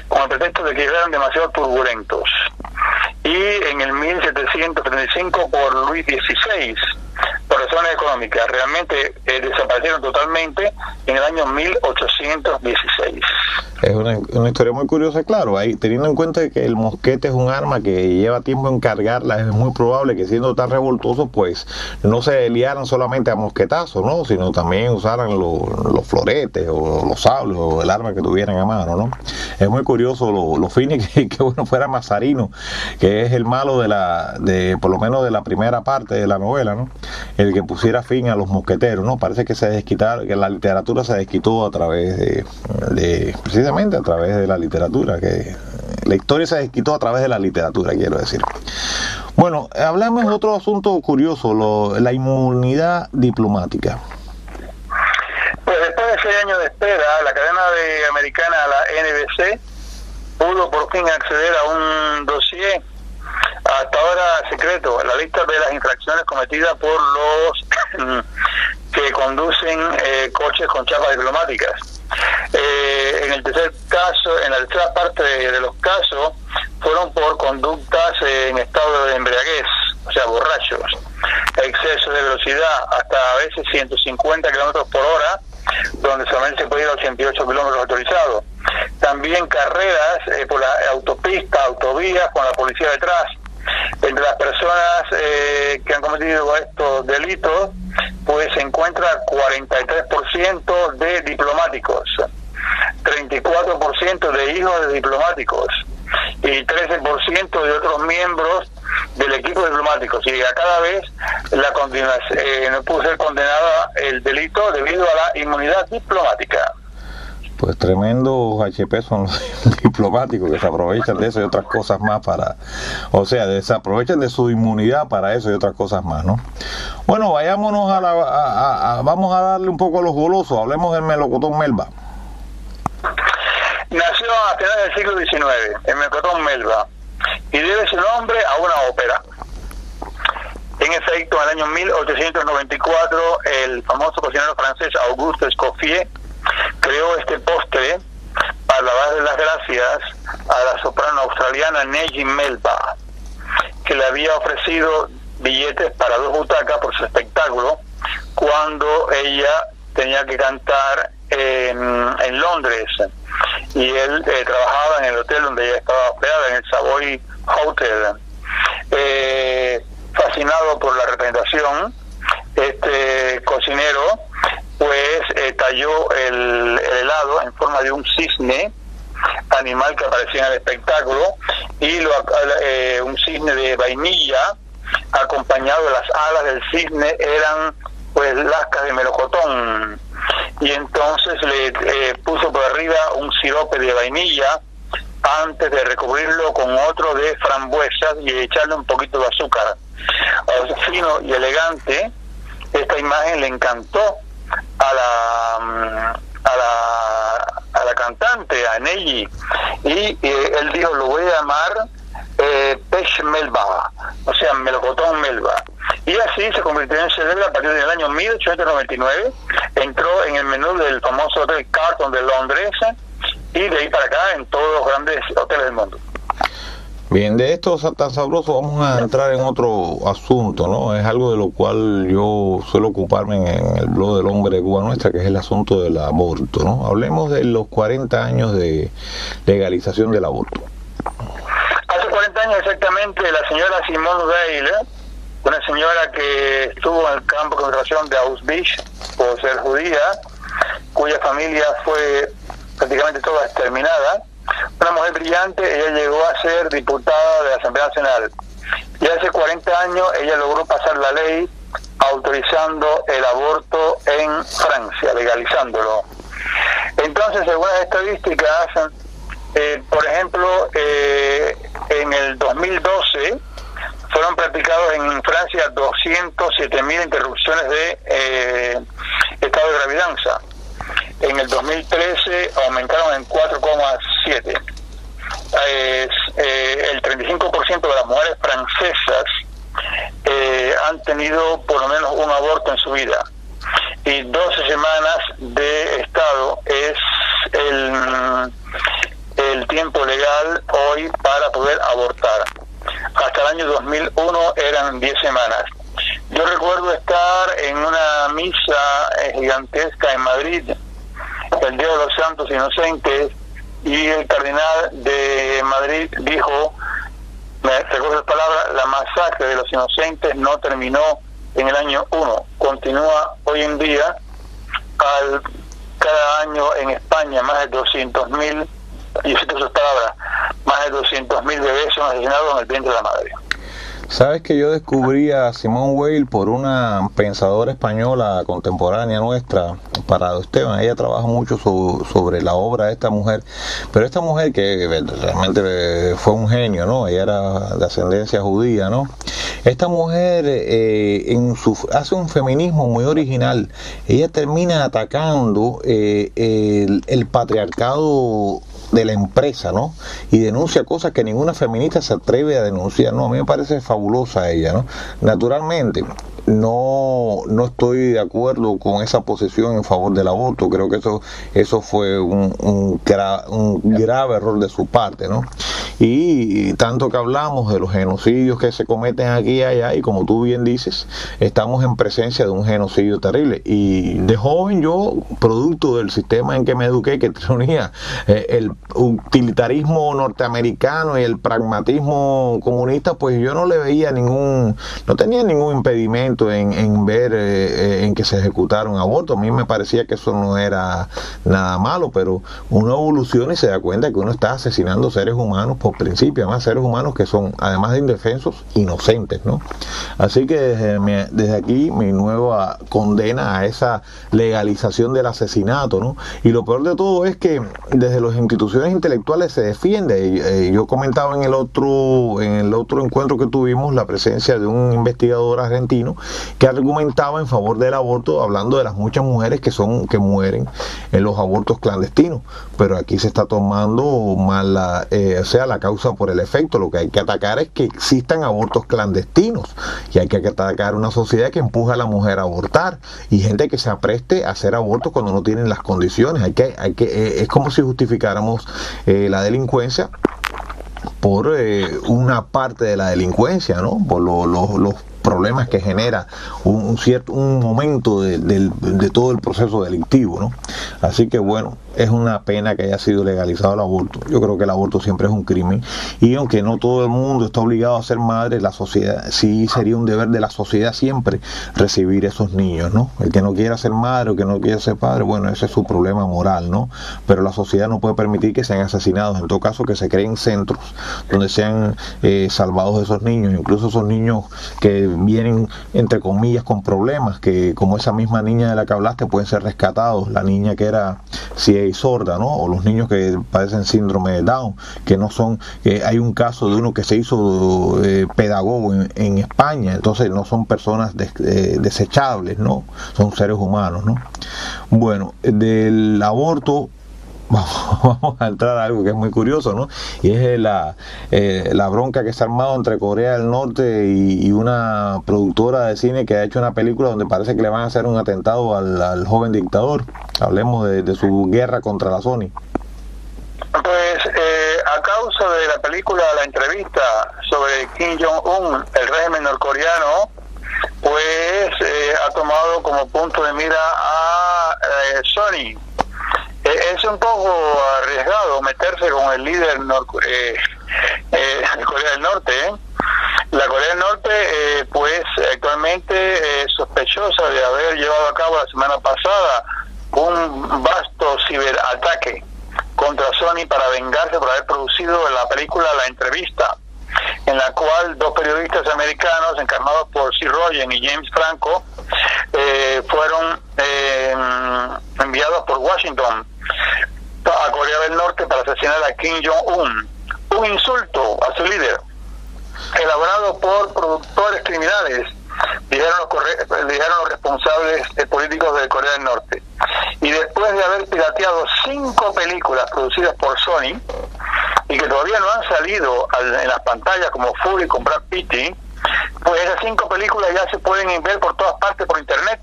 con el pretexto de que eran demasiado turbulentos, y en el 1735 por Luis XVI, por razones económicas. Realmente desaparecieron totalmente en el año 1816. Es una historia muy curiosa, claro, ahí, teniendo en cuenta que el mosquete es un arma que lleva tiempo en cargarla, es muy probable que siendo tan revoltoso, pues no se liaran solamente a mosquetazos, ¿no? Sino también usaran los floretes o los sables o el arma que tuvieran a mano, ¿no? Es muy curioso lo fines que bueno fuera Mazarino, que es el malo por lo menos de la primera parte de la novela, ¿no? El que pusiera fin a los mosqueteros, ¿no? Parece que que la literatura se desquitó a través precisamente a través de la literatura, que la historia se desquitó a través de la literatura, quiero decir. Bueno, hablamos de otro asunto curioso, la inmunidad diplomática. Pues después de 6 años de espera, la cadena americana, la NBC, pudo por fin acceder a un dossier hasta ahora secreto, la lista de las infracciones cometidas por los que conducen coches con chapas diplomáticas. En el tercer caso, en la tercera parte de los casos, fueron por conductas en estado de embriaguez, o sea, borrachos, exceso de velocidad, hasta a veces 150 kilómetros por hora, donde solamente se puede ir a 88 kilómetros autorizados. También carreras por la autopista, autovías, con la policía detrás. Entre las personas que han cometido estos delitos, pues se encuentra 43% de diplomáticos, 34% de hijos de diplomáticos y 13% de otros miembros del equipo diplomático. Y a cada vez no pudo ser condenada el delito debido a la inmunidad diplomática. Pues tremendos HP son los diplomáticos que se aprovechan de eso y otras cosas más se aprovechan de su inmunidad para eso y otras cosas más, ¿no? Bueno, vayámonos vamos a darle un poco a los golosos, hablemos del melocotón Melba. Nació a finales del siglo XIX, el melocotón Melba, y debe su nombre a una ópera. En efecto, en el año 1894, el famoso cocinero francés Auguste Escoffier creó este postre para darle las gracias a la soprano australiana Neji Melba, que le había ofrecido billetes para 2 butacas por su espectáculo cuando ella tenía que cantar en Londres, y él trabajaba en el hotel donde ella estaba hospedada, en el Savoy Hotel. Fascinado por la representación, este cocinero pues talló el helado en forma de un cisne, animal que aparecía en el espectáculo, y un cisne de vainilla, acompañado de las alas del cisne, eran pues lascas de melocotón, y entonces le puso por arriba un sirope de vainilla antes de recubrirlo con otro de frambuesas y echarle un poquito de azúcar. Fino y elegante, esta imagen le encantó a la cantante, a Neji, y él dijo: lo voy a llamar Pech Melba, o sea, melocotón Melba. Y así se convirtió en célebre a partir del año 1899, entró en el menú del famoso Hotel Carlton de Londres, y de ahí para acá en todos los grandes hoteles del mundo. Bien, de esto tan sabroso vamos a entrar en otro asunto, ¿no? Es algo de lo cual yo suelo ocuparme en el blog del Hombre de Cuba Nuestra, que es el asunto del aborto, ¿no? Hablemos de los 40 años de legalización del aborto. Hace 40 años exactamente, la señora Simone Weil, una señora que estuvo en el campo de concentración de Auschwitz por ser judía, cuya familia fue prácticamente toda exterminada, una mujer brillante, ella llegó a ser diputada de la Asamblea Nacional, y hace 40 años ella logró pasar la ley autorizando el aborto en Francia, legalizándolo. Entonces, según las estadísticas, por ejemplo, en el 2012 fueron practicados en Francia 207.000 interrupciones de estado de gravidanza. en el 2013 aumentaron en 4,7. El 35% de las mujeres francesas han tenido por lo menos un aborto en su vida, y 12 semanas de estado es el tiempo legal hoy para poder abortar. Hasta el año 2001 eran 10 semanas. Yo recuerdo estar en una misa gigantesca en Madrid el Día de los Santos Inocentes, y el cardenal de Madrid dijo, me recuerdo las palabras: la masacre de los inocentes no terminó en el año 1, continúa hoy en día. Cada año en España más de 200.000, y cito sus palabras, más de 200.000 bebés son asesinados en el vientre de la madre. Sabes que yo descubrí a Simone Weil por una pensadora española contemporánea nuestra, Parado Esteban. Ella trabaja mucho sobre la obra de esta mujer, pero esta mujer que realmente fue un genio, ¿no? Ella era de ascendencia judía, ¿no? Esta mujer hace un feminismo muy original. Ella termina atacando el patriarcado de la empresa, ¿no? Y denuncia cosas que ninguna feminista se atreve a denunciar, ¿no? A mí me parece fabulosa ella, ¿no? Naturalmente, no estoy de acuerdo con esa posición en favor del aborto. Creo que eso fue un grave error de su parte, ¿no? Y tanto que hablamos de los genocidios que se cometen aquí y allá, y como tú bien dices, estamos en presencia de un genocidio terrible. Y de joven yo, producto del sistema en que me eduqué, que unía el utilitarismo norteamericano y el pragmatismo comunista, pues yo no le veía no tenía ningún impedimento en ver en que se ejecutara un aborto. A mí me parecía que eso no era nada malo, pero uno evoluciona y se da cuenta que uno está asesinando seres humanos por principio, además seres humanos que son, además de indefensos, inocentes, ¿no? Así que desde aquí mi nueva condena a esa legalización del asesinato, ¿no? Y lo peor de todo es que desde las instituciones intelectuales se defiende. Yo comentaba en el otro encuentro que tuvimos la presencia de un investigador argentino que argumentaba en favor del aborto, hablando de las muchas mujeres que mueren en los abortos clandestinos. Pero aquí se está tomando mal la causa por el efecto. Lo que hay que atacar es que existan abortos clandestinos, y hay que atacar una sociedad que empuja a la mujer a abortar, y gente que se apreste a hacer abortos cuando no tienen las condiciones. Es como si justificáramos la delincuencia por una parte de la delincuencia, ¿no? Por los problemas que genera un momento de todo el proceso delictivo, ¿no? Así que bueno, es una pena que haya sido legalizado el aborto. Yo creo que el aborto siempre es un crimen, y aunque no todo el mundo está obligado a ser madre, la sociedad sí sería un deber de la sociedad siempre recibir esos niños, ¿no? El que no quiera ser madre o que no quiera ser padre, bueno, ese es su problema moral, ¿no? Pero la sociedad no puede permitir que sean asesinados. En todo caso, que se creen centros donde sean salvados esos niños, incluso esos niños que vienen entre comillas con problemas, que como esa misma niña de la que hablaste, pueden ser rescatados. La niña que era ciega y sorda, ¿no? O los niños que padecen síndrome de Down, que no son, hay un caso de uno que se hizo pedagogo en España. Entonces no son personas desechables, ¿no? Son seres humanos, ¿no? Bueno, del aborto vamos a entrar a algo que es muy curioso, ¿no? Y es la bronca que se ha armado entre Corea del Norte y una productora de cine que ha hecho una película donde parece que le van a hacer un atentado al joven dictador. Hablemos de su guerra contra la Sony. Pues a causa de la película La Entrevista sobre Kim Jong-un, el régimen norcoreano, pues ha tomado como punto de mira a Sony. Es un poco arriesgado meterse con el líder de Corea del Norte. La Corea del Norte, pues actualmente es sospechosa de haber llevado a cabo la semana pasada un vasto ciberataque contra Sony para vengarse por haber producido la película La Entrevista, en la cual dos periodistas americanos encarnados por Seth Rogen y James Franco fueron enviados por Washington a Corea del Norte para asesinar a Kim Jong-un. Un insulto a su líder, elaborado por productores criminales dijeron los responsables políticos de Corea del Norte. Y después de haber pirateado 5 películas producidas por Sony y que todavía no han salido en las pantallas como Fury con Brad Pitt, pues esas 5 películas ya se pueden ver por todas partes por internet.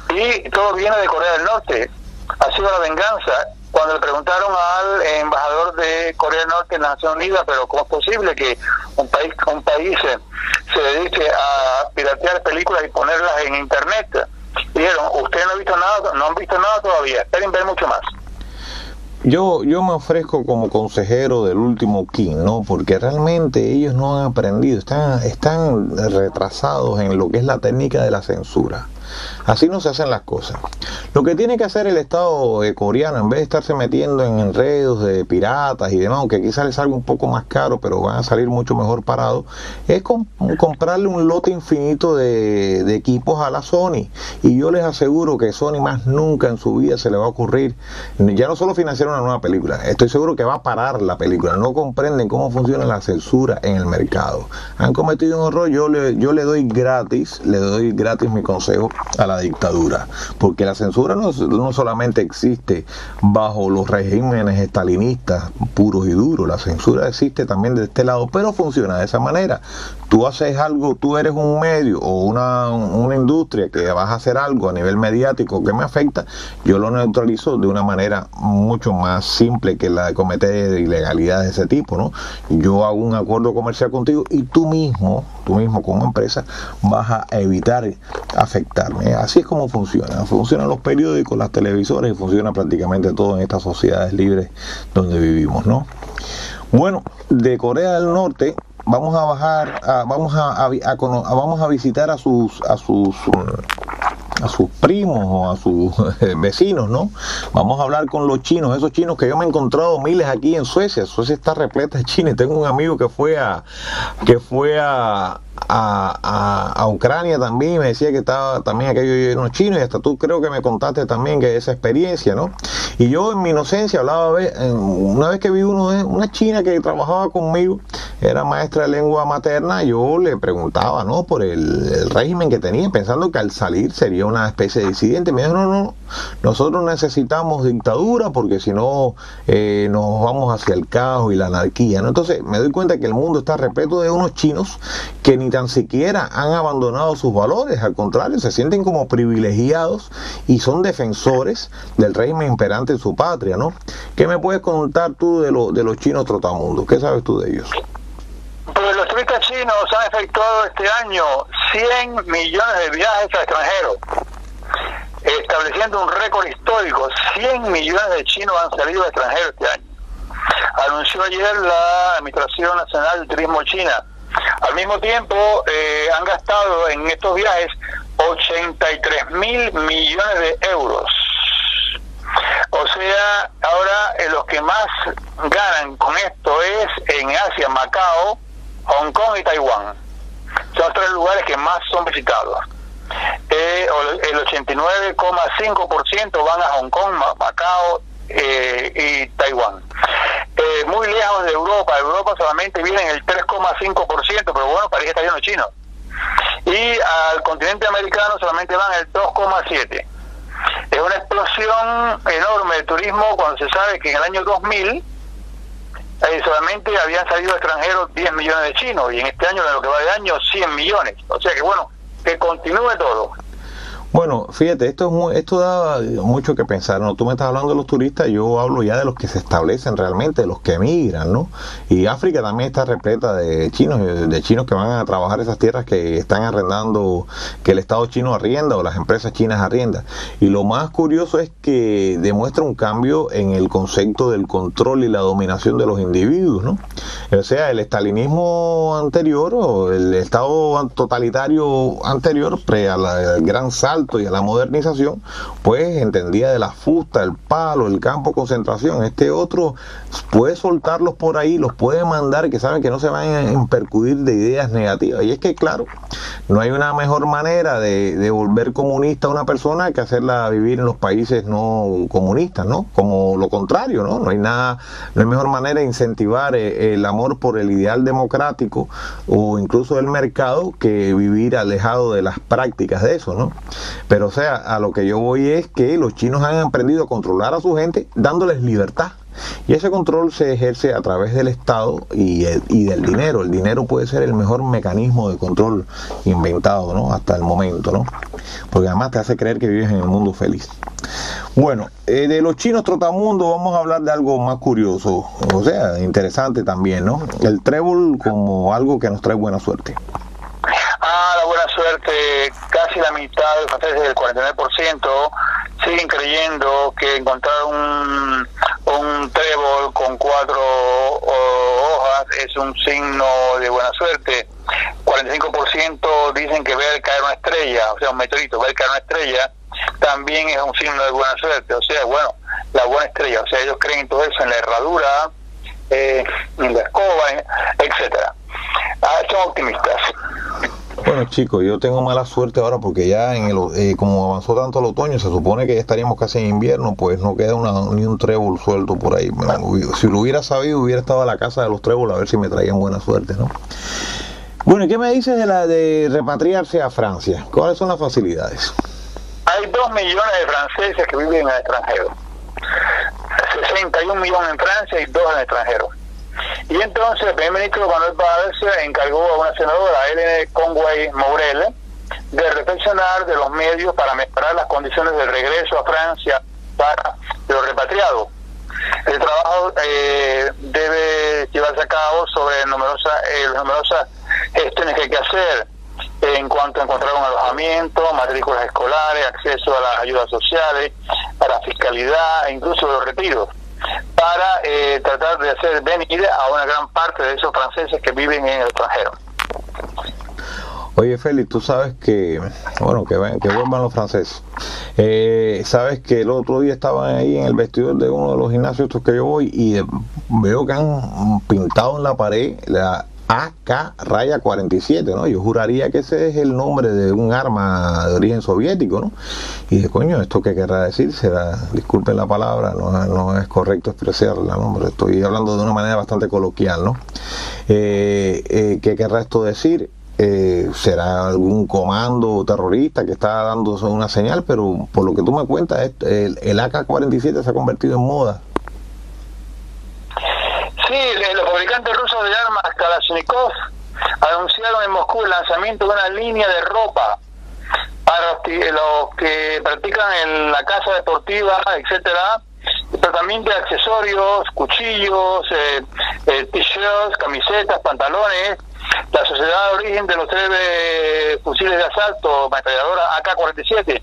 Y todo viene de Corea del Norte. Ha sido la venganza. Cuando le preguntaron al embajador de Corea del Norte en las Naciones Unidas, pero ¿cómo es posible que un país se dedique a piratear películas y ponerlas en internet? Dijeron, ustedes no han visto nada todavía, esperen ver mucho más. Yo me ofrezco como consejero del último King, ¿no? Porque realmente ellos no han aprendido, están retrasados en lo que es la técnica de la censura. Así no se hacen las cosas. Lo que tiene que hacer el Estado coreano, en vez de estarse metiendo en enredos de piratas y demás, aunque quizás les salga un poco más caro, pero van a salir mucho mejor parados, es comprarle un lote infinito de equipos a la Sony. Y yo les aseguro que Sony más nunca en su vida se le va a ocurrir, ya no solo financiar una nueva película, estoy seguro que va a parar la película. No comprenden cómo funciona la censura en el mercado. Han cometido un error. Yo le doy gratis mi consejo a la dictadura, porque la censura no solamente existe bajo los regímenes estalinistas puros y duros, la censura existe también de este lado, pero funciona de esa manera. Tú haces algo, tú eres un medio o una industria que vas a hacer algo a nivel mediático que me afecta, yo lo neutralizo de una manera mucho más simple que la de cometer ilegalidades de ese tipo, ¿no? Yo hago un acuerdo comercial contigo y tú mismo como empresa vas a evitar afectarme. Así es como funcionan los periódicos, las televisoras y funciona prácticamente todo en estas sociedades libres donde vivimos, ¿no? Bueno, de Corea del Norte vamos a bajar, vamos a visitar a sus primos o a sus vecinos, ¿no? Vamos a hablar con los chinos, esos chinos que yo me he encontrado miles aquí en Suecia. Suecia está repleta de chinos. Tengo un amigo que fue a Ucrania también y me decía que estaba también aquello lleno chino, y hasta tú creo que me contaste también que esa experiencia, ¿no? Y yo en mi inocencia hablaba, una vez que vi una china que trabajaba conmigo, era maestra de lengua materna, yo le preguntaba, ¿no?, por el régimen que tenía, pensando que al salir sería una especie de disidente. Me dijo, no, nosotros necesitamos dictadura porque si no nos vamos hacia el caos y la anarquía, ¿no? Entonces me doy cuenta que el mundo está repleto de unos chinos que ni tan siquiera han abandonado sus valores, al contrario, se sienten como privilegiados y son defensores del régimen imperante en su patria, ¿no? ¿Qué me puedes contar tú de los chinos trotamundos? ¿Qué sabes tú de ellos? Pues los turistas chinos han efectuado este año 100 millones de viajes al extranjero, estableciendo un récord histórico. 100 millones de chinos han salido al extranjero este año, anunció ayer la Administración Nacional de Turismo China. Al mismo tiempo han gastado en estos viajes 83 mil millones de euros. O sea, ahora los que más ganan con esto es en Asia, Macao, Hong Kong y Taiwán. Son 3 lugares que más son visitados. El 89,5% van a Hong Kong, Macao y Taiwán. Muy lejos de Europa. Europa solamente viene en el 3,5%, pero bueno, parece que está lleno de chinos. Y al continente americano solamente van el 2,7%. Es una explosión enorme de turismo cuando se sabe que en el año 2000 solamente habían salido extranjeros 10 millones de chinos, y en este año, en lo que va de año, 100 millones. O sea que bueno, que continúe todo. Bueno, fíjate, esto da mucho que pensar, ¿no? Tú me estás hablando de los turistas, yo hablo ya de los que se establecen realmente, de los que emigran, ¿no? Y África también está repleta de chinos que van a trabajar esas tierras que están arrendando, que el Estado chino arrienda o las empresas chinas arriendan. Y lo más curioso es que demuestra un cambio en el concepto del control y la dominación de los individuos, ¿no? O sea, el estalinismo anterior o el Estado totalitario anterior, al gran salto asalto y a la modernización, pues entendía de la fusta, el palo, el campo de concentración. Este otro puede soltarlos por ahí, los puede mandar, que saben que no se van a percudir de ideas negativas. Y es que, claro, no hay una mejor manera de volver comunista a una persona que hacerla vivir en los países no comunistas, ¿no? Como lo contrario, ¿no? No hay mejor manera de incentivar el amor por el ideal democrático o incluso del mercado que vivir alejado de las prácticas de eso, ¿no? Pero, o sea, a lo que yo voy es que los chinos han aprendido a controlar a su gente dándoles libertad. Y ese control se ejerce a través del Estado y del dinero. El dinero puede ser el mejor mecanismo de control inventado, ¿no? Hasta el momento, ¿no? Porque además te hace creer que vives en el mundo feliz. Bueno, de los chinos trotamundo vamos a hablar de algo más curioso, o sea, interesante también, ¿no? El trébol como algo que nos trae buena suerte. La buena suerte, casi la mitad de los franceses, del 49%, siguen creyendo que encontrar un trébol con 4 hojas es un signo de buena suerte. 45% dicen que ver caer una estrella, o sea, un meteorito, ver caer una estrella, también es un signo de buena suerte. O sea, bueno, la buena estrella, o sea, ellos creen todo eso en la herradura, en la escoba, etcétera. Son optimistas. Bueno, chicos, yo tengo mala suerte ahora porque ya como avanzó tanto el otoño, se supone que ya estaríamos casi en invierno, pues no queda ni un trébol suelto por ahí. Si lo hubiera sabido, hubiera estado a la casa de los tréboles a ver si me traían buena suerte, ¿no? Bueno, ¿y qué me dices de repatriarse a Francia? ¿Cuáles son las facilidades? Hay 2 millones de franceses que viven en el extranjero. 61 millones en Francia y 2 en el extranjero. Y entonces el primer ministro Manuel Valls encargó a una senadora, Hélène Conway-Mouret, de reflexionar de los medios para mejorar las condiciones de regreso a Francia para los repatriados. El trabajo debe llevarse a cabo sobre las numerosas gestiones que hay que hacer en cuanto a encontrar un alojamiento, matrículas escolares, acceso a las ayudas sociales, a la fiscalidad e incluso los retiros, para tratar de hacer venir a una gran parte de esos franceses que viven en el extranjero. Oye, Félix, tú sabes que, bueno, que vuelvan los franceses. Sabes que el otro día estaban ahí en el vestidor de uno de los gimnasios estos que yo voy y veo que han pintado en la pared la AK-47, ¿no? Yo juraría que ese es el nombre de un arma de origen soviético, ¿no? Y dije, coño, ¿esto qué querrá decir? Disculpen la palabra, no es correcto expresarla, ¿no? Pero estoy hablando de una manera bastante coloquial, ¿no? ¿Qué querrá esto decir? Será algún comando terrorista que está dando una señal, pero por lo que tú me cuentas, el AK-47 se ha convertido en moda. Sí, los fabricantes rusos de armas Kalashnikov anunciaron en Moscú el lanzamiento de una línea de ropa para los que practican en la caza deportiva, etcétera, pero también de accesorios, cuchillos, t-shirts, camisetas, pantalones. La sociedad de origen de los 3 fusiles de asalto, ametralladora AK-47,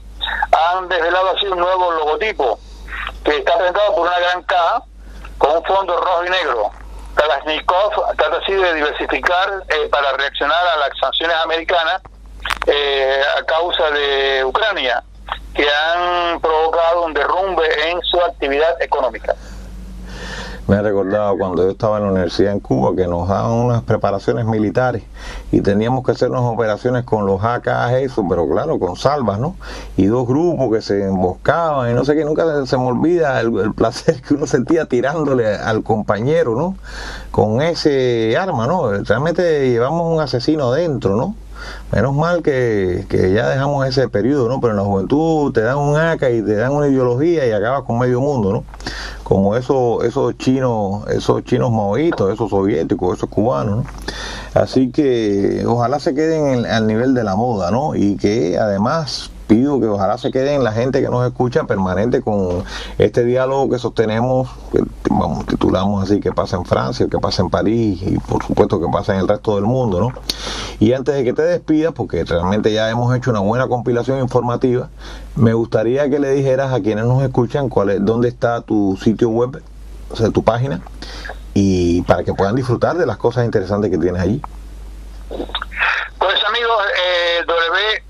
han desvelado así un nuevo logotipo que está presentado por una gran K con un fondo rojo y negro. Kalashnikov trata así de diversificar para reaccionar a las sanciones americanas a causa de Ucrania, que han provocado un derrumbe en su actividad económica. Me ha recordado cuando yo estaba en la universidad en Cuba que nos daban unas preparaciones militares y teníamos que hacer unas operaciones con los AK, eso, pero claro, con salvas, ¿no? Y 2 grupos que se emboscaban y no sé qué, nunca se me olvida el placer que uno sentía tirándole al compañero, ¿no? Con ese arma, ¿no? Realmente llevamos un asesino dentro, ¿no? Menos mal que ya dejamos ese periodo, ¿no? Pero en la juventud te dan un AK y te dan una ideología y acabas con medio mundo, ¿no? Como esos chinos maoístas, esos soviéticos, esos cubanos, ¿no? Así que ojalá se queden al nivel de la moda, ¿no? Y que además pido que ojalá se queden la gente que nos escucha permanente con este diálogo que sostenemos, que vamos, titulamos así, que pasa en Francia, que pasa en París y por supuesto que pasa en el resto del mundo, ¿no? Y antes de que te despidas, porque realmente ya hemos hecho una buena compilación informativa, me gustaría que le dijeras a quienes nos escuchan dónde está tu sitio web, o sea, tu página, y para que puedan disfrutar de las cosas interesantes que tienes allí. Pues amigos,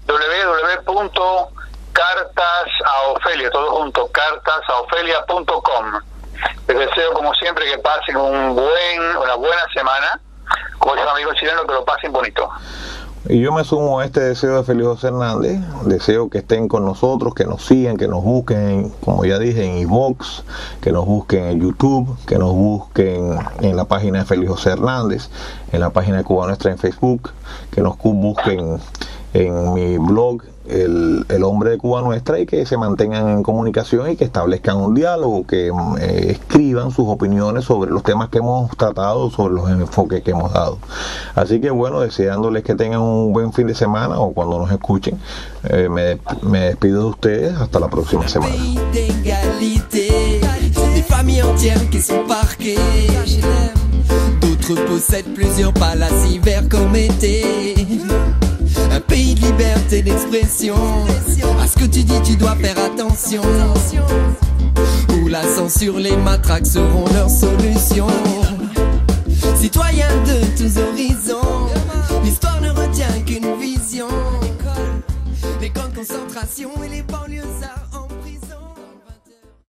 www.icpr.org Cartas a Ofelia, todo junto, cartasaofelia.com. Les deseo, como siempre, que pasen una buena semana. Como dicen amigos chilenos, que lo pasen bonito. Y yo me sumo a este deseo de Félix José Hernández. Deseo que estén con nosotros, que nos sigan, que nos busquen, como ya dije, en iVoox, que nos busquen en YouTube, que nos busquen en la página de Félix José Hernández, en la página de Cuba Nuestra en Facebook, que nos busquen en mi blog el Hombre de Cuba Nuestra, y que se mantengan en comunicación y que establezcan un diálogo, que escriban sus opiniones sobre los temas que hemos tratado, sobre los enfoques que hemos dado. Así que bueno, deseándoles que tengan un buen fin de semana, o cuando nos escuchen, me despido de ustedes hasta la próxima semana. D'autres possèdent plusieurs palaces hiver comme été. Un pays de liberté d'expression. À ce que tu dis, tu dois faire attention. Où la censure, les matraques seront leur solution. Citoyens de tous horizons, l'histoire ne retient qu'une vision. Les camps de concentration et les